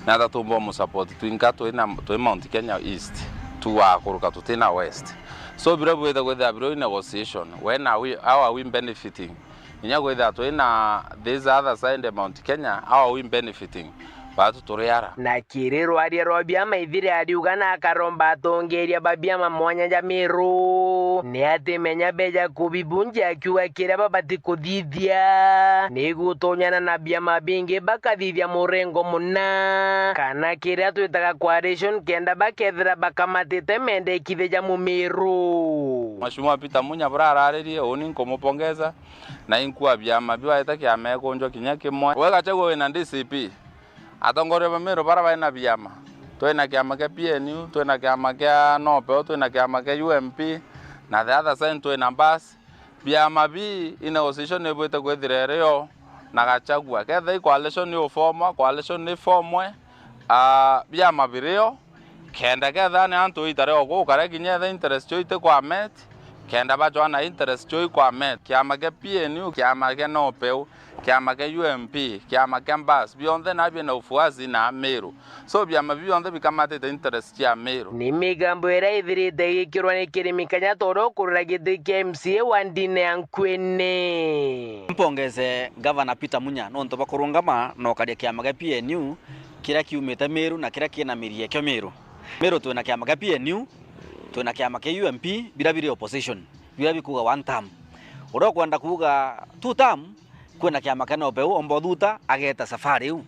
S10: na tatumbo mu support twinka to Mount Kenya East tuwa kuruka tutina West so biro bwetha gwetha biro negotiation when are we benefiting inya gwetha to ina this other side Mount Kenya how are we benefiting batu turiara
S4: na kiriro aria robia maithire ariuga na akaromba atongeria babia mamwanya ja Meru ni ati menya beja kubibunja akiuga kiria babati kuthithia ni gutonyana na bia mabingi bakathithia murengo muna kana kiria twitaga coalition kenda bakethira bakamatite mende kitheja mu Meru
S10: Mheshimiwa Peter Munya burararirie oni nkomupongeza na inkua bia mabia itakia mekonjo kinya kimwe wega chagwo wina DCP atongore ba Meru bara baina biama twena kiama ke PNU twena kiama ke NOPE twena kiama ke UMP na the other side twena bas biama bi in opposition nebwete kwethirere yo na gachagua kethe coalition yo formwe biama birio kenda ketha ne antu itare ogo kare kinye the interest choite kwa met kenda ba joana interest choi kwa met kiama ke PNU kiama ke NOPE kiama ke UMP kiama ke bas beyond na bi na ufuazi na Meru so biama beyond bikamate the interest ya Meru
S4: ni migambo era ithirite gikirwa ni Kirimi Kanyata ro kurira giti kia MCA Wandi Nyankwene
S6: mpongeze Governor Peter Munya no ntoba kurungama no karia kiama ke PNU kira kiumite Meru na kira kina mirie kyo Meru twina kiama ke PNU twina kiama ke UMP bila biri opposition bila bikuga one term uro kwenda kuga two term kwena kiama kana opeu ombothuta ageta safari u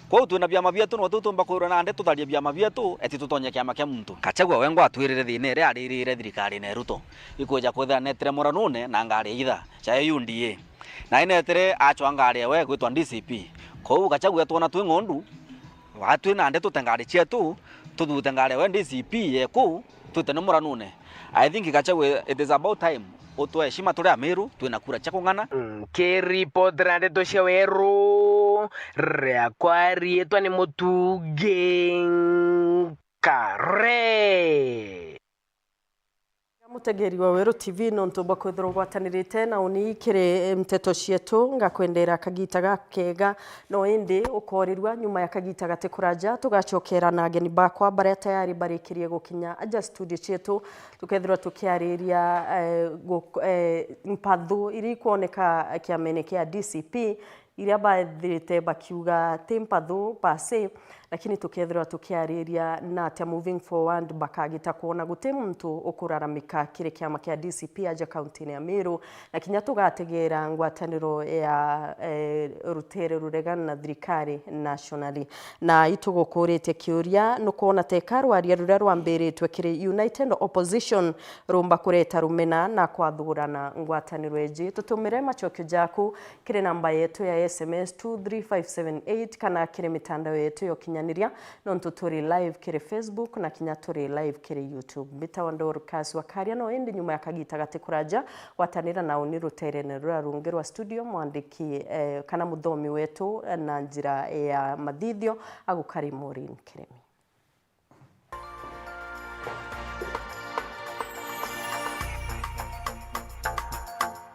S6: kwa twina biama bietu no tutumba kwira na nde tutharia biama bietu eti tutonya kiama kia muntu Kachagua wengwa atwirire thine ria aririre thirikari na Ruto ikuja kwetha netre moranune na ngari itha cha UNDA na inetre achwa ngari we gwitwa DCP kwa Kachagua twona twi ngondu watu na nde tutengari chietu tuthute ngari we DCP yeku tutene moranune I think Kachagua it is about time otwe heshima tore Meru twina kura cha kungana
S4: report rande to sheweru rea kwari etwa ni Mutugi Kare
S1: mutegeri wa Weru TV no ntumba kwithirwo gwatanirite na uni kire mteto cietu ngakwendera kagita gakega no indi ukorirwa nyuma ya kagita gate kuraja tugacokera na ageni bakwa bare tayari barikirie gukinya aja studio cietu tukethirwa tukiariria mpathu iri kuoneka kiamene kia DCP iria bathirite bakiuga tempathu pase lakini tukethirwa tukiariria na atia moving forward bakagita kuona guti muntu ukuraramika kire kiama kia DCP aja kaunti ya Meru na kinya tugategera ngwataniro ya rutere ruregana na thirikari nationally na itugukurite kiuria nukuona tekaru aria ruria rwambiritwe kiri United Opposition rumba kureta rumena na kwathurana ngwataniro eji tutumire macokio jaku kire namba yetu ya SMS 23578 kana kire mitandao yetu yo kinyaniria no turi live kire Facebook na kinya turi live kire YouTube bitawandoro kasi wakaria no endi nyuma ya kagita gate kuraja watanira na uni rutere ne rurarungirwa studio mwandiki kana muthomi wetu na njira ya mathithio agukari Maureen Kiremi.